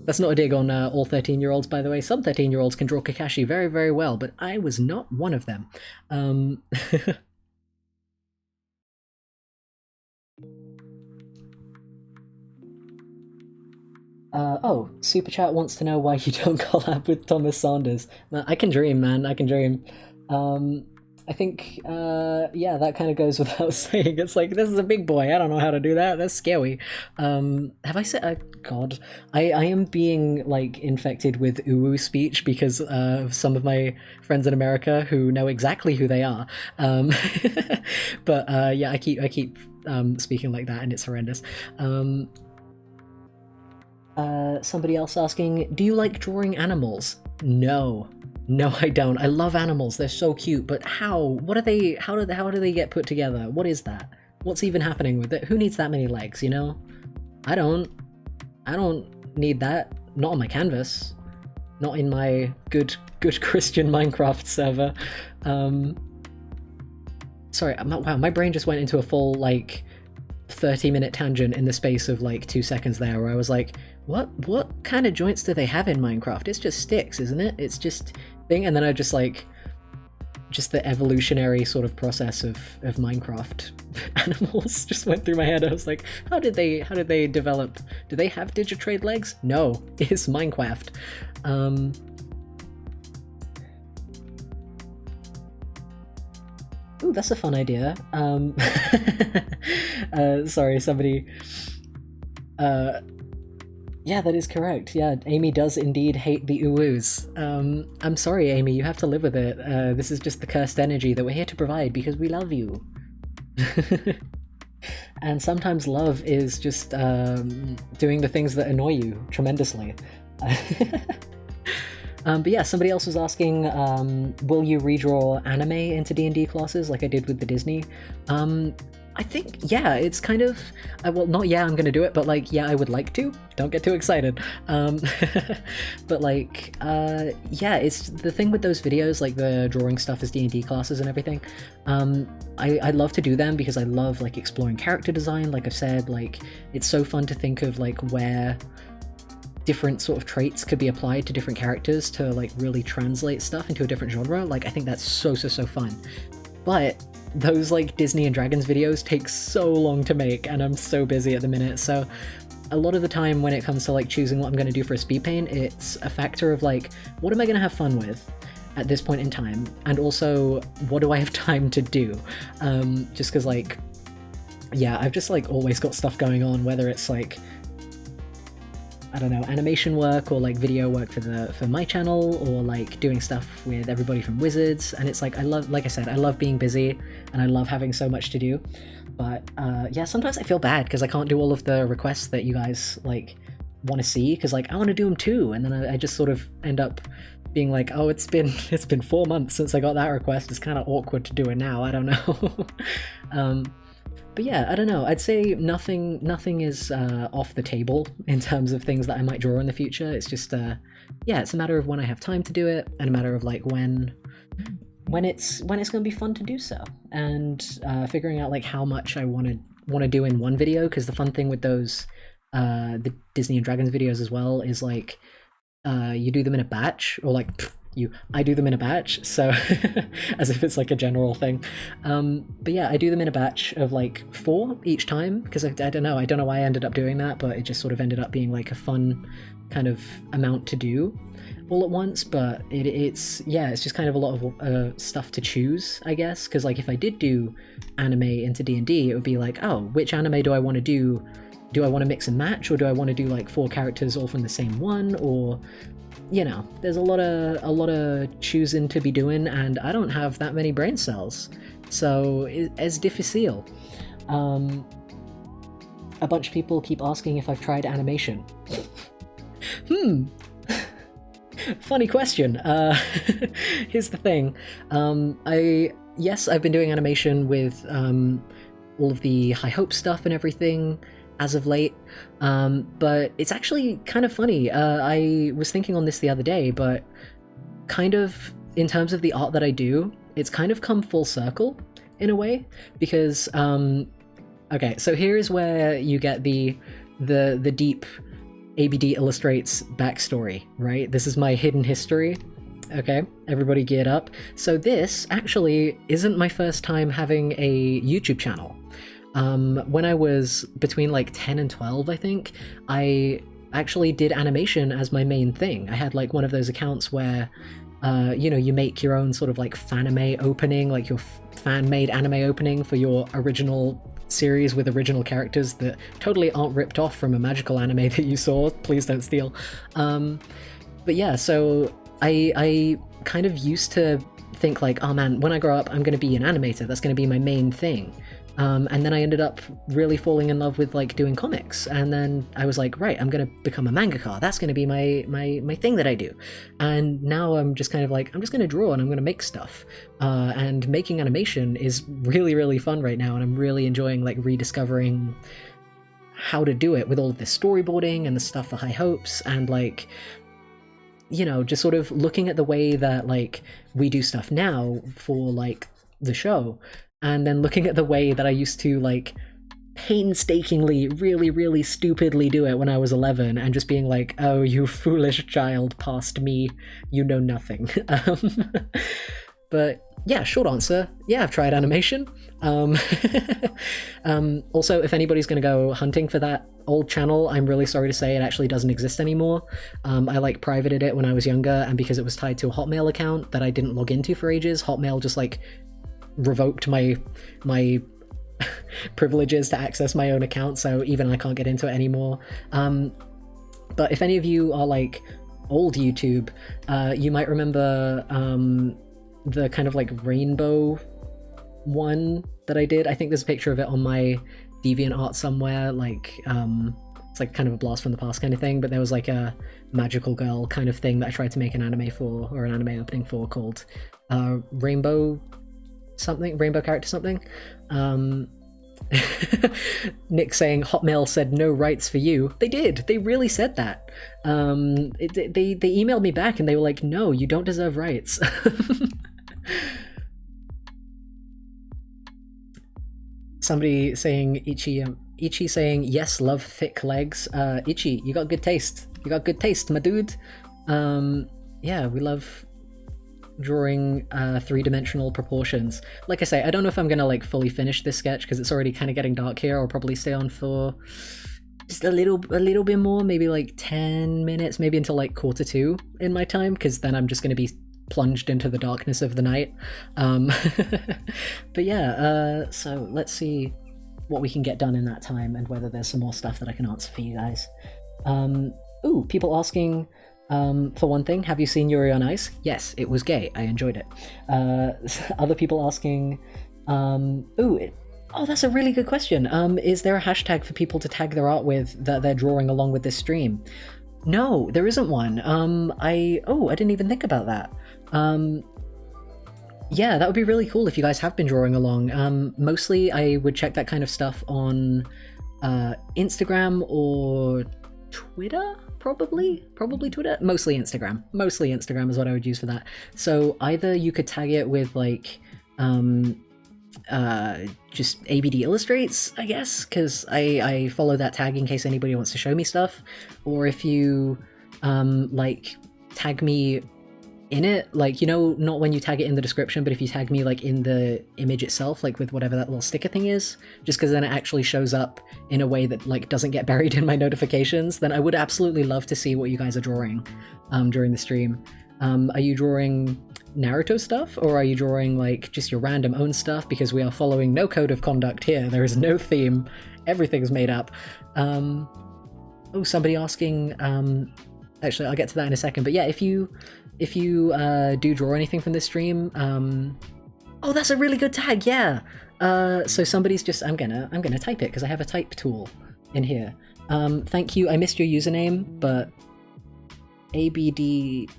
That's not a dig on all 13-year-olds, by the way. Some 13-year-olds can draw Kakashi very, very well, but I was not one of them. Oh, Super Chat wants to know why you don't collab with Thomas Saunders. I can dream, man. I can dream. I think, yeah, that kind of goes without saying. It's like, this is a big boy. I don't know how to do that. That's scary. Have I said... God. I am being, like, infected with uwu speech because of some of my friends in America who know exactly who they are. But, yeah, I keep speaking like that, and it's horrendous. Somebody else asking, do you like drawing animals? No. No, I don't. I love animals. They're so cute, but how? What are they? How do they get put together? What is that? What's even happening with it? Who needs that many legs, you know? I don't need that. Not on my canvas. Not in my good Christian Minecraft server. Sorry, wow, my brain just went into a full, like, 30-minute tangent in the space of, like, 2 seconds there, where I was like, what kind of joints do they have in Minecraft? It's just sticks, isn't it? It's just thing, and then I just, like, just the evolutionary sort of process of Minecraft animals just went through my head. I was like, how did they develop? Do they have Digitrade legs? No, it's Minecraft. Ooh, that's a fun idea. Sorry, somebody... yeah, that is correct. Yeah, Amy does indeed hate the uwus. I'm sorry, Amy, you have to live with it. This is just the cursed energy that we're here to provide because we love you. And sometimes love is just doing the things that annoy you tremendously. But yeah, somebody else was asking, will you redraw anime into D&D classes like I did with the Disney? I think, yeah, it's kind of, well, not yeah, I'm gonna do it, but like, yeah, I would like to. Don't get too excited. But like, yeah, it's the thing with those videos, like the drawing stuff as D&D classes and everything. I love to do them because I love like exploring character design. Like I've said, like, it's so fun to think of like where different sort of traits could be applied to different characters to like really translate stuff into a different genre. Like, I think that's so fun. But those like Disney and Dragons videos take so long to make, and I'm so busy at the minute, so a lot of the time when it comes to like choosing what I'm going to do for a speed paint, it's a factor of like, what am I going to have fun with at this point in time, and also what do I have time to do, just because like, yeah, I've just like always got stuff going on, whether it's like, I don't know, animation work or like video work for my channel, or like doing stuff with everybody from Wizards, and it's like, I love, like I said, I love being busy and I love having so much to do, but yeah, sometimes I feel bad because I can't do all of the requests that you guys like want to see, because like I want to do them too, and then I just sort of end up being like, oh, it's been 4 months since I got that request, it's kind of awkward to do it now, I don't know. But yeah, I don't know, I'd say nothing is off the table in terms of things that I might draw in the future. It's just, yeah, it's a matter of when I have time to do it, and a matter of like when it's going to be fun to do so, and figuring out like how much I want to do in one video, because the fun thing with those the Disney and Dragons videos as well is like, you do them in a batch, or like I do them in a batch, so as if it's like a general thing. But yeah, I do them in a batch of like 4 each time, because I don't know why I ended up doing that, but it just sort of ended up being like a fun kind of amount to do all at once. But it's just kind of a lot of stuff to choose, I guess, because like if I did do anime into D&D, it would be like, oh, which anime do I want to do? Do I want to mix and match, or do I want to do like 4 characters all from the same one? Or, you know, there's a lot of choosing to be doing, and I don't have that many brain cells, so it's difficile. A bunch of people keep asking if I've tried animation. Funny question. Here's the thing. I've been doing animation with all of the High Hope stuff and everything as of late, but it's actually kind of funny. I was thinking on this the other day, but kind of in terms of the art that I do, it's kind of come full circle in a way, because okay, so here is where you get the deep ABD illustrates backstory, right? This is my hidden history. Okay, everybody geared up. So this actually isn't my first time having a YouTube channel. When I was between like 10 and 12, I think, I actually did animation as my main thing. I had like one of those accounts where, you make your own sort of like fanime opening, like your fan-made anime opening for your original series with original characters that totally aren't ripped off from a magical anime that you saw. Please don't steal. But yeah, so I kind of used to think like, oh man, when I grow up, I'm going to be an animator. That's going to be my main thing. And then I ended up really falling in love with like doing comics, and then I was like, right, I'm gonna become a mangaka. That's gonna be my thing that I do. And now I'm just kind of like, I'm just gonna draw and I'm gonna make stuff. And making animation is really, really fun right now, and I'm really enjoying like rediscovering how to do it with all of this storyboarding and the stuff for High Hopes, and like, just sort of looking at the way that like we do stuff now for like the show, and then looking at the way that I used to like painstakingly, really, really stupidly do it when I was 11, and just being like, oh, you foolish child past me, you know nothing. But yeah, short answer, yeah, I've tried animation. Also, if anybody's going to go hunting for that old channel, I'm really sorry to say it actually doesn't exist anymore. I like privated it when I was younger, and because it was tied to a Hotmail account that I didn't log into for ages, Hotmail just like revoked my privileges to access my own account, so even I can't get into it anymore. But if any of you are like old YouTube, you might remember the kind of like rainbow one that I did. I think there's a picture of it on my DeviantArt somewhere, like it's like kind of a blast from the past kind of thing, but there was like a magical girl kind of thing that I tried to make an anime for, or an anime opening for, called rainbow character something. Nick saying Hotmail said no rights for you. They did. They really said that. They emailed me back and they were like, no, you don't deserve rights. Somebody saying Ichi saying yes, love thick legs. Ichi, you got good taste. You got good taste, my dude. Yeah, we love drawing 3-dimensional proportions. Like I say, I don't know if I'm gonna like fully finish this sketch because it's already kind of getting dark here. I'll probably stay on for just a little bit more, maybe like 10 minutes, maybe until like 1:45 in my time, because then I'm just gonna be plunged into the darkness of the night. But yeah, so let's see what we can get done in that time, and whether there's some more stuff that I can answer for you guys. Ooh, people asking, for one thing, have you seen Yuri on Ice? Yes, it was gay. I enjoyed it. Other people asking, oh, that's a really good question. Is there a hashtag for people to tag their art with that they're drawing along with this stream? No, there isn't one. I didn't even think about that. Yeah, that would be really cool if you guys have been drawing along. Mostly I would check that kind of stuff on Instagram or Twitter, probably Twitter. Mostly Instagram is what I would use for that. So either you could tag it with like just ABD Illustrates, I guess, because I follow that tag in case anybody wants to show me stuff, or if you like tag me in it, like, you know, not when you tag it in the description, but if you tag me like in the image itself, like with whatever that little sticker thing is, just because then it actually shows up in a way that like doesn't get buried in my notifications, then I would absolutely love to see what you guys are drawing during the stream. Are you drawing Naruto stuff, or are you drawing like just your random own stuff? Because we are following no code of conduct here. There is no theme. Everything's made up. Oh, somebody asking, actually I'll get to that in a second, but yeah, if you do draw anything from this stream, oh, that's a really good tag, yeah. So somebody's just, I'm gonna type it because I have a type tool in here. Thank you, I missed your username, but ABD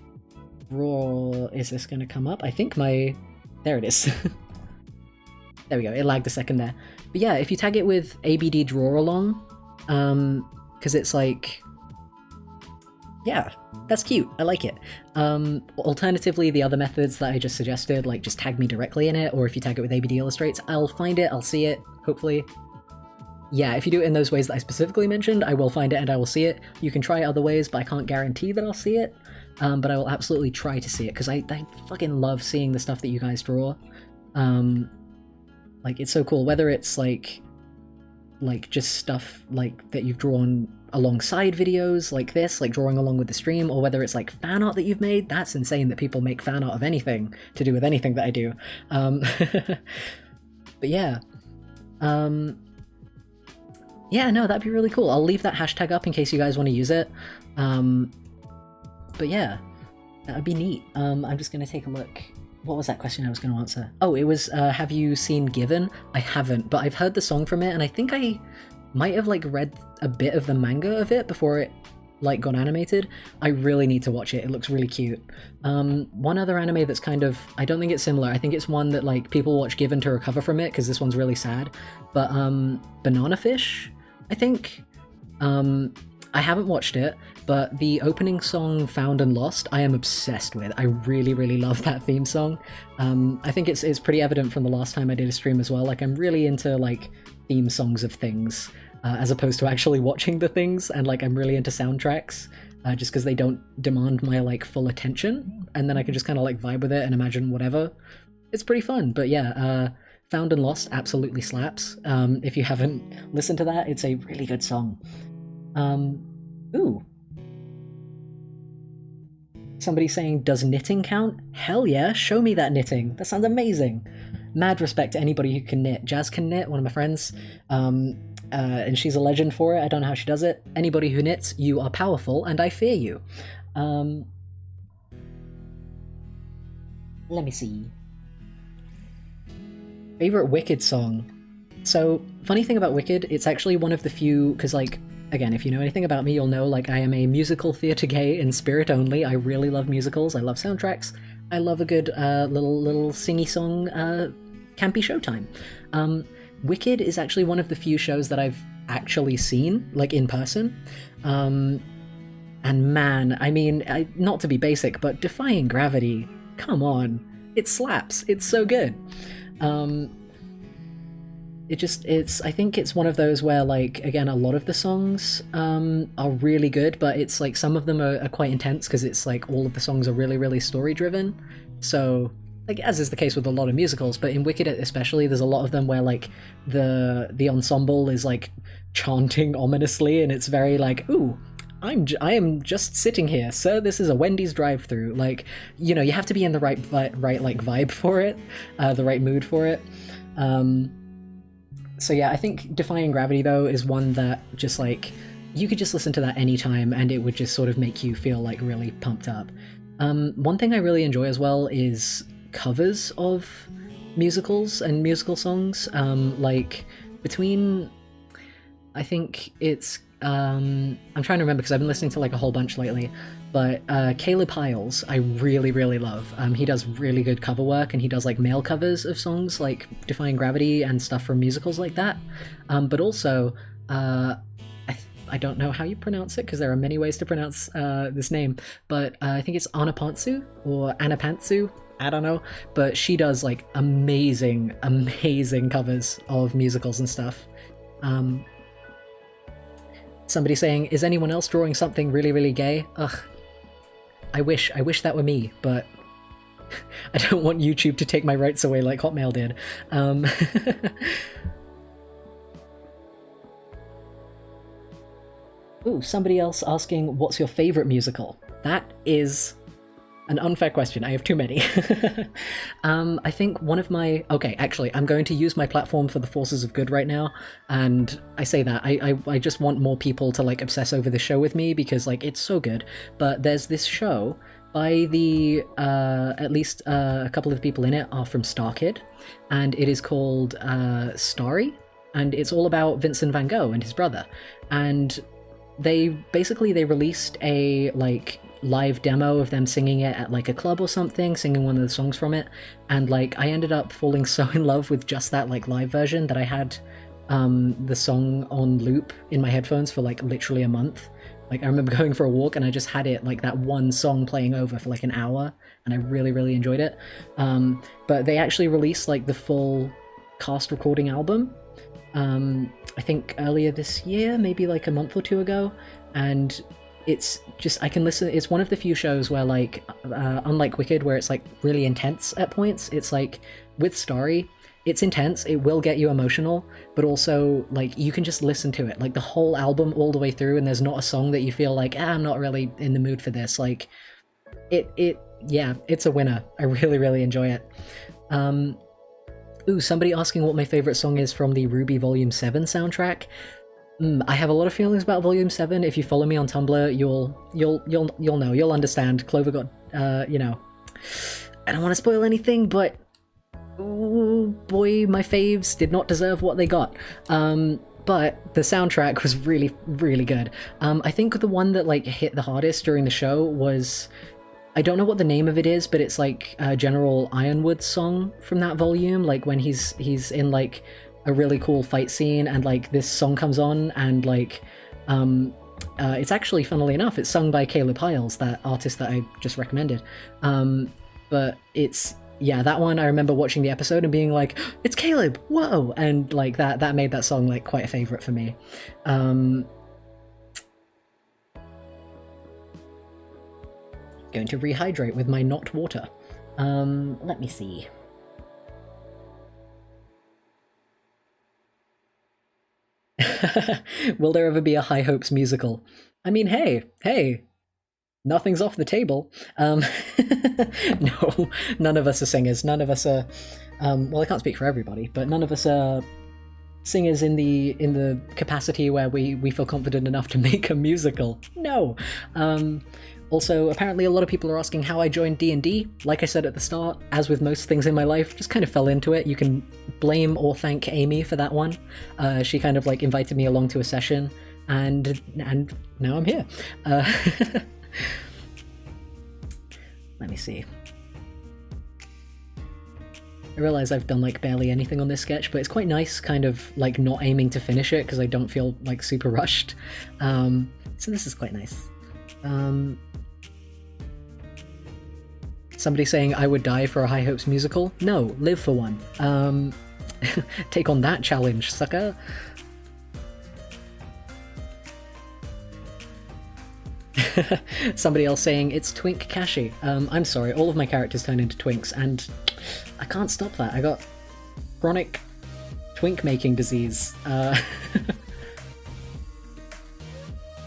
raw, is this gonna come up? I think there it is. There we go, it lagged a second there. But yeah, if you tag it with ABD draw along, because it's like, yeah, that's cute. I like it. Alternatively, the other methods that I just suggested, like just tag me directly in it, or if you tag it with ABD Illustrates, I'll find it, I'll see it, hopefully. Yeah, if you do it in those ways that I specifically mentioned, I will find it and I will see it. You can try other ways, but I can't guarantee that I'll see it. But I will absolutely try to see it, because I fucking love seeing the stuff that you guys draw. Like, it's so cool, whether it's like just stuff like that you've drawn alongside videos like this, like drawing along with the stream, or whether it's like fan art that you've made. That's insane that people make fan art of anything to do with anything that I do. But yeah. Yeah, no, that'd be really cool. I'll leave that hashtag up in case you guys want to use it. But yeah, that would be neat. I'm just going to take a look. What was that question I was going to answer? Oh, it was, have you seen Given? I haven't, but I've heard the song from it, and I think I might have like read a bit of the manga of it before it like got animated. I really need to watch it. It looks really cute. One other anime that's kind of, I don't think it's similar. I think it's one that like people watch Given to recover from it, because this one's really sad. But Banana Fish, I think. I haven't watched it, but the opening song Found and Lost I am obsessed with. I really, really love that theme song. I think it's pretty evident from the last time I did a stream as well. Like, I'm really into like theme songs of things, as opposed to actually watching the things, and like I'm really into soundtracks, just because they don't demand my like full attention, and then I can just kind of like vibe with it and imagine whatever. It's pretty fun. But yeah, Found and Lost absolutely slaps. If you haven't listened to that, it's a really good song. Ooh. Somebody saying, does knitting count? Hell yeah, show me that knitting. That sounds amazing. Mad respect to anybody who can knit. Jazz can knit, one of my friends. And she's a legend for it. I don't know how she does it. Anybody who knits, you are powerful, and I fear you. Let me see. Favorite Wicked song? So, funny thing about Wicked, it's actually one of the few, because like, again, if you know anything about me, you'll know like I am a musical theatre gay in spirit only. I really love musicals. I love soundtracks. I love a good little singy song, campy showtime. Wicked is actually one of the few shows that I've actually seen, like in person. And man, I mean, not to be basic, but Defying Gravity, come on, it slaps. It's so good. I think it's one of those where, like, again, a lot of the songs are really good, but it's like some of them are quite intense, because it's like all of the songs are really, really story driven. So, like, as is the case with a lot of musicals, but in Wicked especially, there's a lot of them where like the ensemble is like chanting ominously, and it's very like, ooh, I am just sitting here, sir. This is a Wendy's drive-through. Like, you know, you have to be in the right like vibe for it, the right mood for it. So yeah, I think Defying Gravity, though, is one that just, like, you could just listen to that anytime and it would just sort of make you feel, like, really pumped up. One thing I really enjoy as well is covers of musicals and musical songs. Like, between, I think it's, I'm trying to remember because I've been listening to, like, a whole bunch lately, but Caleb Hyles I really, really love. He does really good cover work, and he does like male covers of songs like Defying Gravity and stuff from musicals like that. But also, I don't know how you pronounce it, because there are many ways to pronounce this name, but I think it's Anapantsu or Anapantsu, I don't know, but she does like amazing covers of musicals and stuff. Somebody saying, is anyone else drawing something really, really gay? Ugh. I wish that were me, but I don't want YouTube to take my rights away like Hotmail did. Ooh, somebody else asking, what's your favorite musical? That is an unfair question. I have too many. I think one of my... Okay, actually, I'm going to use my platform for the forces of good right now, and I say that. I just want more people to, like, obsess over the show with me, because, like, it's so good. But there's this show by the... at least a couple of the people in it are from StarKid, and it is called Starry, and it's all about Vincent van Gogh and his brother. And they released a, like, live demo of them singing it at, like, a club or something, singing one of the songs from it, and, like, I ended up falling so in love with just that, like, live version that I had the song on loop in my headphones for, like, literally a month. Like, I remember going for a walk and I just had it, like, that one song playing over for, like, an hour, and I really, really enjoyed it. But they actually released, like, the full cast recording album, I think earlier this year, maybe like a month or two ago, and it's just, I can listen, it's one of the few shows where, like, unlike Wicked, where it's, like, really intense at points, it's, like, with Starry, it's intense, it will get you emotional, but also, like, you can just listen to it, like, the whole album all the way through, and there's not a song that you feel like, I'm not really in the mood for this, like, yeah, it's a winner. I really, really enjoy it. Ooh, somebody asking what my favorite song is from the Ruby Volume 7 soundtrack. I have a lot of feelings about Volume 7. If you follow me on Tumblr, you'll know, you'll understand. Clover got, you know, I don't want to spoil anything, but ooh, boy, my faves did not deserve what they got. But the soundtrack was really, really good. I think the one that, like, hit the hardest during the show was... I don't know what the name of it is, but it's like General Ironwood's song from that volume, like when he's in, like, a really cool fight scene, and, like, this song comes on, and, like, it's actually, funnily enough, it's sung by Caleb Hyles, that artist that I just recommended. But it's, yeah, that one, I remember watching the episode and being like, it's Caleb, whoa! And, like, that made that song, like, quite a favorite for me. Going to rehydrate with my not water. Let me see. Will there ever be a High Hopes musical? I mean, hey, nothing's off the table. No, none of us are singers. None of us are, well, I can't speak for everybody, but none of us are singers in the capacity where we feel confident enough to make a musical. No. Also, apparently a lot of people are asking how I joined D&D. Like I said at the start, as with most things in my life, just kind of fell into it. You can blame or thank Amy for that one. She kind of, like, invited me along to a session, and now I'm here. Let me see. I realize I've done, like, barely anything on this sketch, but it's quite nice kind of, like, not aiming to finish it because I don't feel, like, super rushed. So this is quite nice. Somebody saying I would die for a High Hopes musical? No, live for one. Take on that challenge, sucker. Somebody else saying it's Twink Kashi. I'm sorry, all of my characters turn into twinks, and I can't stop that. I got chronic twink making disease. I'll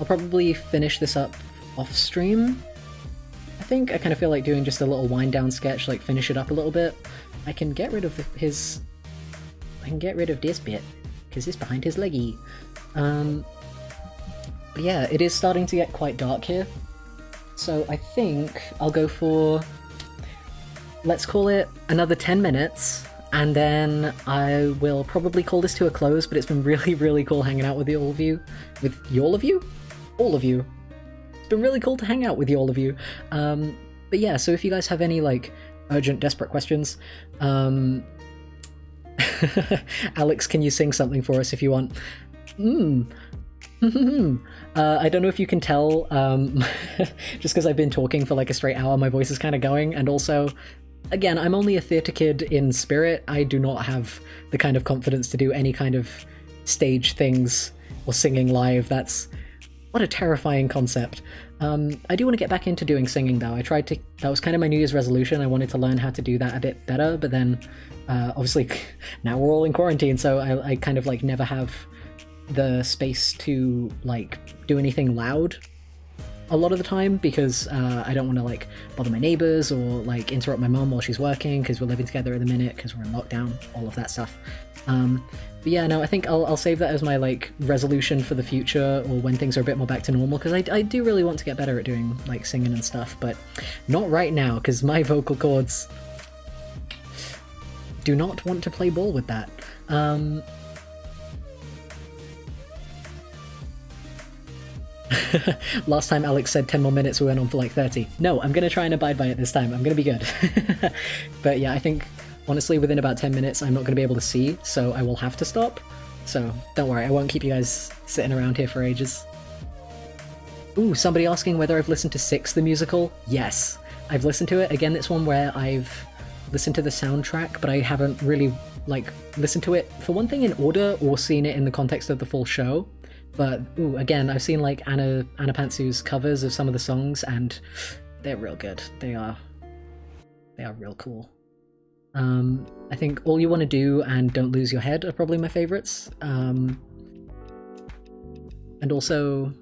probably finish this up off stream. I think I kind of feel like doing just a little wind down sketch, like finish it up a little bit. I can get rid of this bit because it's behind his leggy. But yeah, it is starting to get quite dark here, so I think I'll go for, let's call it another 10 minutes, and then I will probably call this to a close. But it's been really, really cool hanging out with all of you. All of you. It's been really cool to hang out with all of you. But yeah, so if you guys have any, like, urgent, desperate questions, Alex, can you sing something for us if you want? I don't know if you can tell, just because I've been talking for like a straight hour, my voice is kind of going, and also, again, I'm only a theatre kid in spirit. I do not have the kind of confidence to do any kind of stage things or singing live. What a terrifying concept. I do want to get back into doing singing though. That was kind of my New Year's resolution. I wanted to learn how to do that a bit better, but then obviously now we're all in quarantine, so I kind of like never have the space to like do anything loud a lot of the time, because I don't want to like bother my neighbors or like interrupt my mom while she's working, because we're living together at the minute because we're in lockdown, all of that stuff. But yeah, no, I think I'll save that as my like resolution for the future, or when things are a bit more back to normal, because I do really want to get better at doing like singing and stuff, but not right now because my vocal cords do not want to play ball with that. Last time Alex said 10 more minutes, we went on for like 30. No, I'm going to try and abide by it this time. I'm going to be good. But yeah, I think, honestly, within about 10 minutes, I'm not going to be able to see, so I will have to stop. So don't worry, I won't keep you guys sitting around here for ages. Ooh, somebody asking whether I've listened to Six, the musical. Yes, I've listened to it. Again, it's one where I've listened to the soundtrack, but I haven't really, like, listened to it, for one thing, in order, or seen it in the context of the full show. But, ooh, again, I've seen, like, Anna Pantsu's covers of some of the songs, and they're real good. They are real cool. I think All You Want to Do and Don't Lose Your Head are probably my favorites. And also,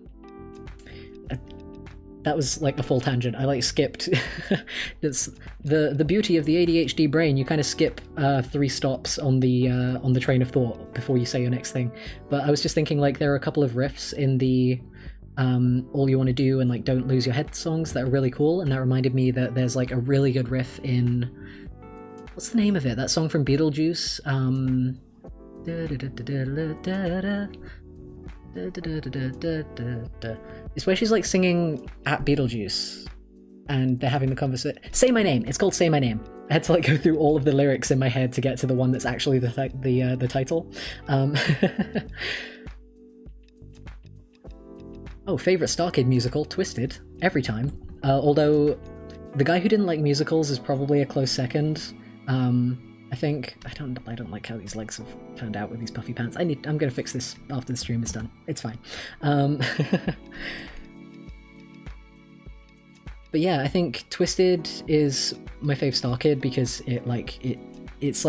that was like a full tangent. I like skipped. It's the beauty of the ADHD brain. You kind of skip 3 stops on the train of thought before you say your next thing. But I was just thinking, like, there are a couple of riffs in the All You Want to Do and like Don't Lose Your Head songs that are really cool, and that reminded me that there's like a really good riff in, what's the name of it? That song from Beetlejuice. It's where she's like singing at Beetlejuice and they're having the conversation. Say My Name. It's called Say My Name. I had to like go through all of the lyrics in my head to get to the one that's actually the title. Oh, favorite StarKid musical, Twisted, every time. Although the guy who didn't like musicals is probably a close second. I think I don't like how these legs have turned out with these puffy pants. I'm gonna fix this after the stream is done. It's fine. But yeah, I think Twisted is my fave StarKid because it's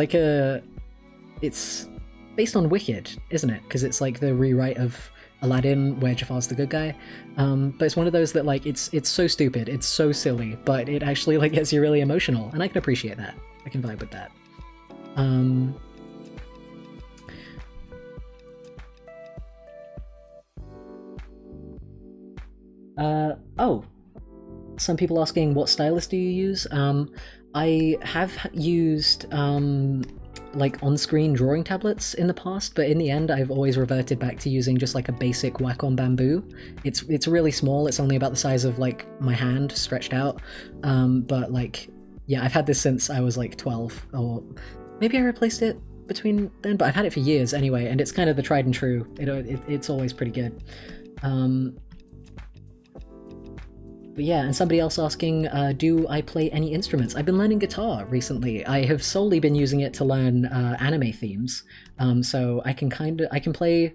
based on Wicked, isn't it? Because it's like the rewrite of Aladdin where Jafar's the good guy. But it's one of those that like it's so stupid, it's so silly, but it actually like gets you really emotional, and I can appreciate that. I can vibe with that. Oh, some people asking what stylus do you use? I have used like on-screen drawing tablets in the past, but in the end I've always reverted back to using just like a basic Wacom bamboo. It's really small, it's only about the size of like my hand stretched out, but like, yeah, I've had this since I was like 12, or maybe I replaced it between then, but I've had it for years anyway, and it's kind of the tried and true. It's always pretty good. But yeah, and somebody else asking, do I play any instruments? I've been learning guitar recently. I have solely been using it to learn anime themes. So I can play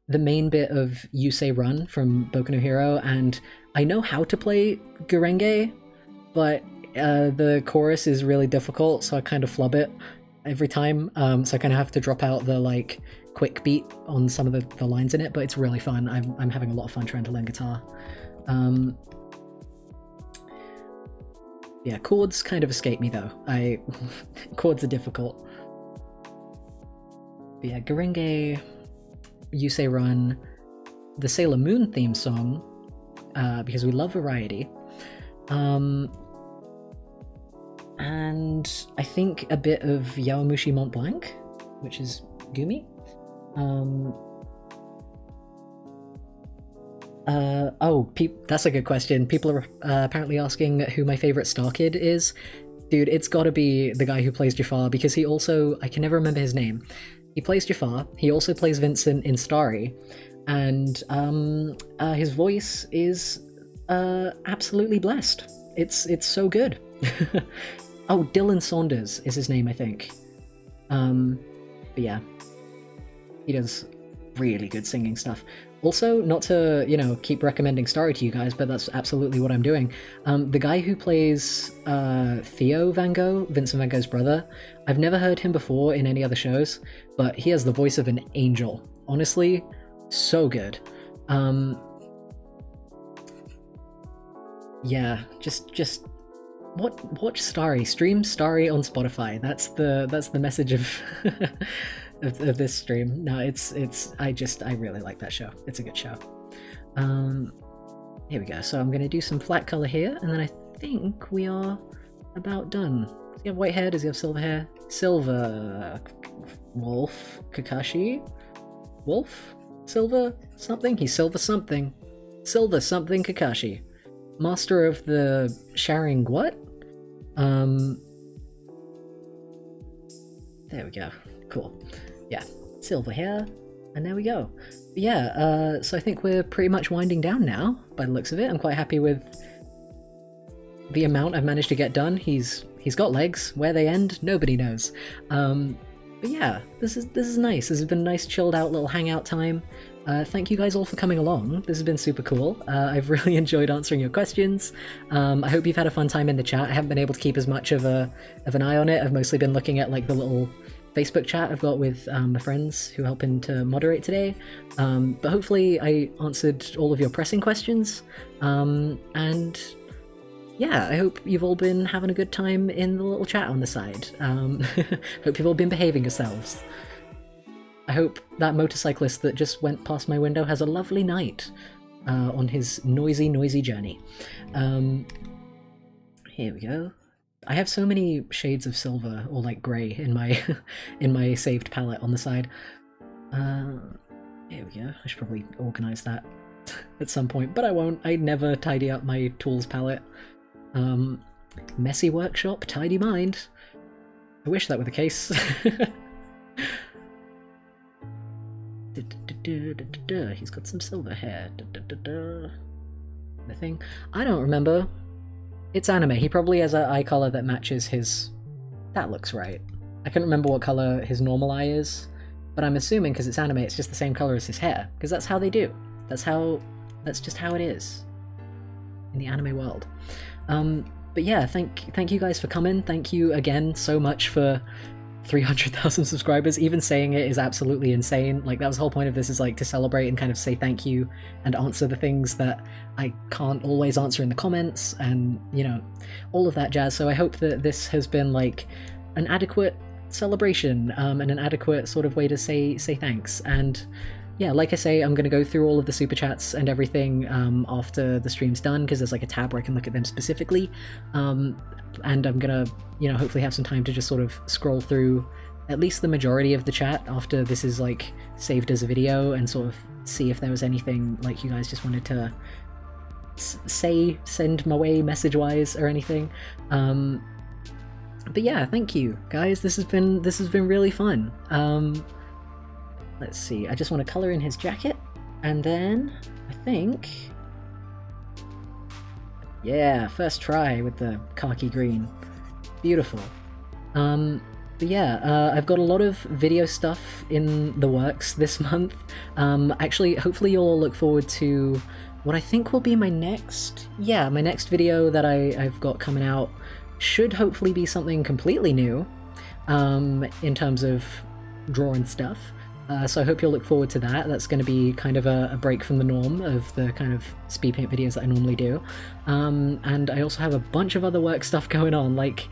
the main bit of You Say Run from Boku no Hero, and I know how to play Gurenge, but the chorus is really difficult, so I kind of flub it every time. So I kind of have to drop out the like quick beat on some of the lines in it, but it's really fun. I'm having a lot of fun trying to learn guitar. Yeah, chords kind of escape me though. Chords are difficult. But yeah, Gurenge, You Say Run, the Sailor Moon theme song, because we love variety. And I think a bit of Yaomushi Mont Blanc, which is Gumi. That's a good question. People are apparently asking who my favorite StarKid is. Dude, it's gotta be the guy who plays Jafar, because he also, I can never remember his name. He plays Jafar, he also plays Vincent in Starry, and his voice is absolutely blessed. It's so good. Oh, Dylan Saunders is his name, I think. But yeah, he does really good singing stuff. Also, not to, you know, keep recommending Starry to you guys, but that's absolutely what I'm doing. The guy who plays Theo Van Gogh, Vincent Van Gogh's brother, I've never heard him before in any other shows, but he has the voice of an angel. Honestly, so good. Yeah, just watch Starry, stream Starry on Spotify. That's the message of of this stream. No, I really like that show. It's a good show. Here we go. So I'm gonna do some flat color here, and then I think we are about done. Does he have white hair? Does he have silver hair? Silver wolf Kakashi? Wolf? Silver something? He's silver something. Silver something Kakashi. Master of the Sharing what? There we go. Cool. Yeah, silver hair, and there we go. But yeah, so I think we're pretty much winding down now, by the looks of it. I'm quite happy with the amount I've managed to get done. He's got legs. Where they end, nobody knows. But yeah, this is nice. This has been a nice chilled out little hangout time. Thank you guys all for coming along. This has been super cool. I've really enjoyed answering your questions. I hope you've had a fun time in the chat. I haven't been able to keep as much of an eye on it. I've mostly been looking at like the little Facebook chat I've got with my friends who helping to moderate today. But hopefully I answered all of your pressing questions. And yeah, I hope you've all been having a good time in the little chat on the side. Hope you've all been behaving yourselves. I hope that motorcyclist that just went past my window has a lovely night on his noisy journey. Here we go. I have so many shades of silver or like grey in my in my saved palette on the side. Here we go. I should probably organise that at some point, but I won't. I never tidy up my tools palette. Messy workshop, tidy mind. I wish that were the case. He's got some silver hair. The thing. I don't remember. It's anime. He probably has an eye color that matches his... That looks right. I couldn't remember what color his normal eye is, but I'm assuming because it's anime, it's just the same color as his hair, because that's how they do. That's just how it is in the anime world. But yeah, thank you guys for coming. Thank you again so much for 300,000 subscribers. Even saying it is absolutely insane. Like, that was the whole point of this, is like to celebrate and kind of say thank you and answer the things that I can't always answer in the comments, and you know, all of that jazz. So I hope that this has been like an adequate celebration and an adequate sort of way to say thanks. And yeah, like I say, I'm going to go through all of the super chats and everything after the stream's done, because there's like a tab where I can look at them specifically. And I'm gonna, you know, hopefully have some time to just sort of scroll through at least the majority of the chat after this is like saved as a video, and sort of see if there was anything like you guys just wanted to send my way message wise or anything. But yeah, thank you guys. This has been really fun. Let's see. I just want to color in his jacket, and then I think. Yeah, first try with the khaki green. Beautiful. But yeah, I've got a lot of video stuff in the works this month. Actually, hopefully you'll all look forward to what I think will be my next video that I've got coming out. Should hopefully be something completely new in terms of drawing stuff. So I hope you'll look forward to that. That's going to be kind of a break from the norm of the kind of speed paint videos that I normally do. And I also have a bunch of other work stuff going on. Like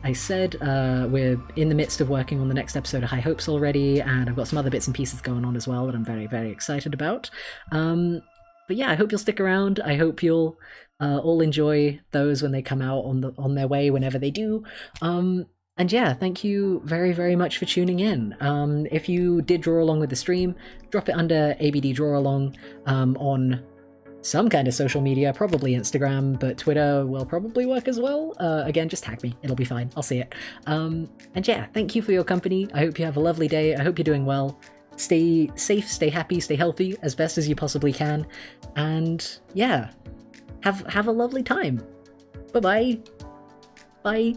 I said, we're in the midst of working on the next episode of High Hopes already, and I've got some other bits and pieces going on as well that I'm very, very excited about. But yeah, I hope you'll stick around. I hope you'll all enjoy those when they come out on their way, whenever they do. And yeah, thank you very, very much for tuning in. If you did draw along with the stream, drop it under ABD Draw Along on some kind of social media, probably Instagram, but Twitter will probably work as well. Again, just tag me, it'll be fine, I'll see it. And yeah, thank you for your company. I hope you have a lovely day. I hope you're doing well. Stay safe, stay happy, stay healthy as best as you possibly can. And yeah, have a lovely time. Bye-bye. Bye.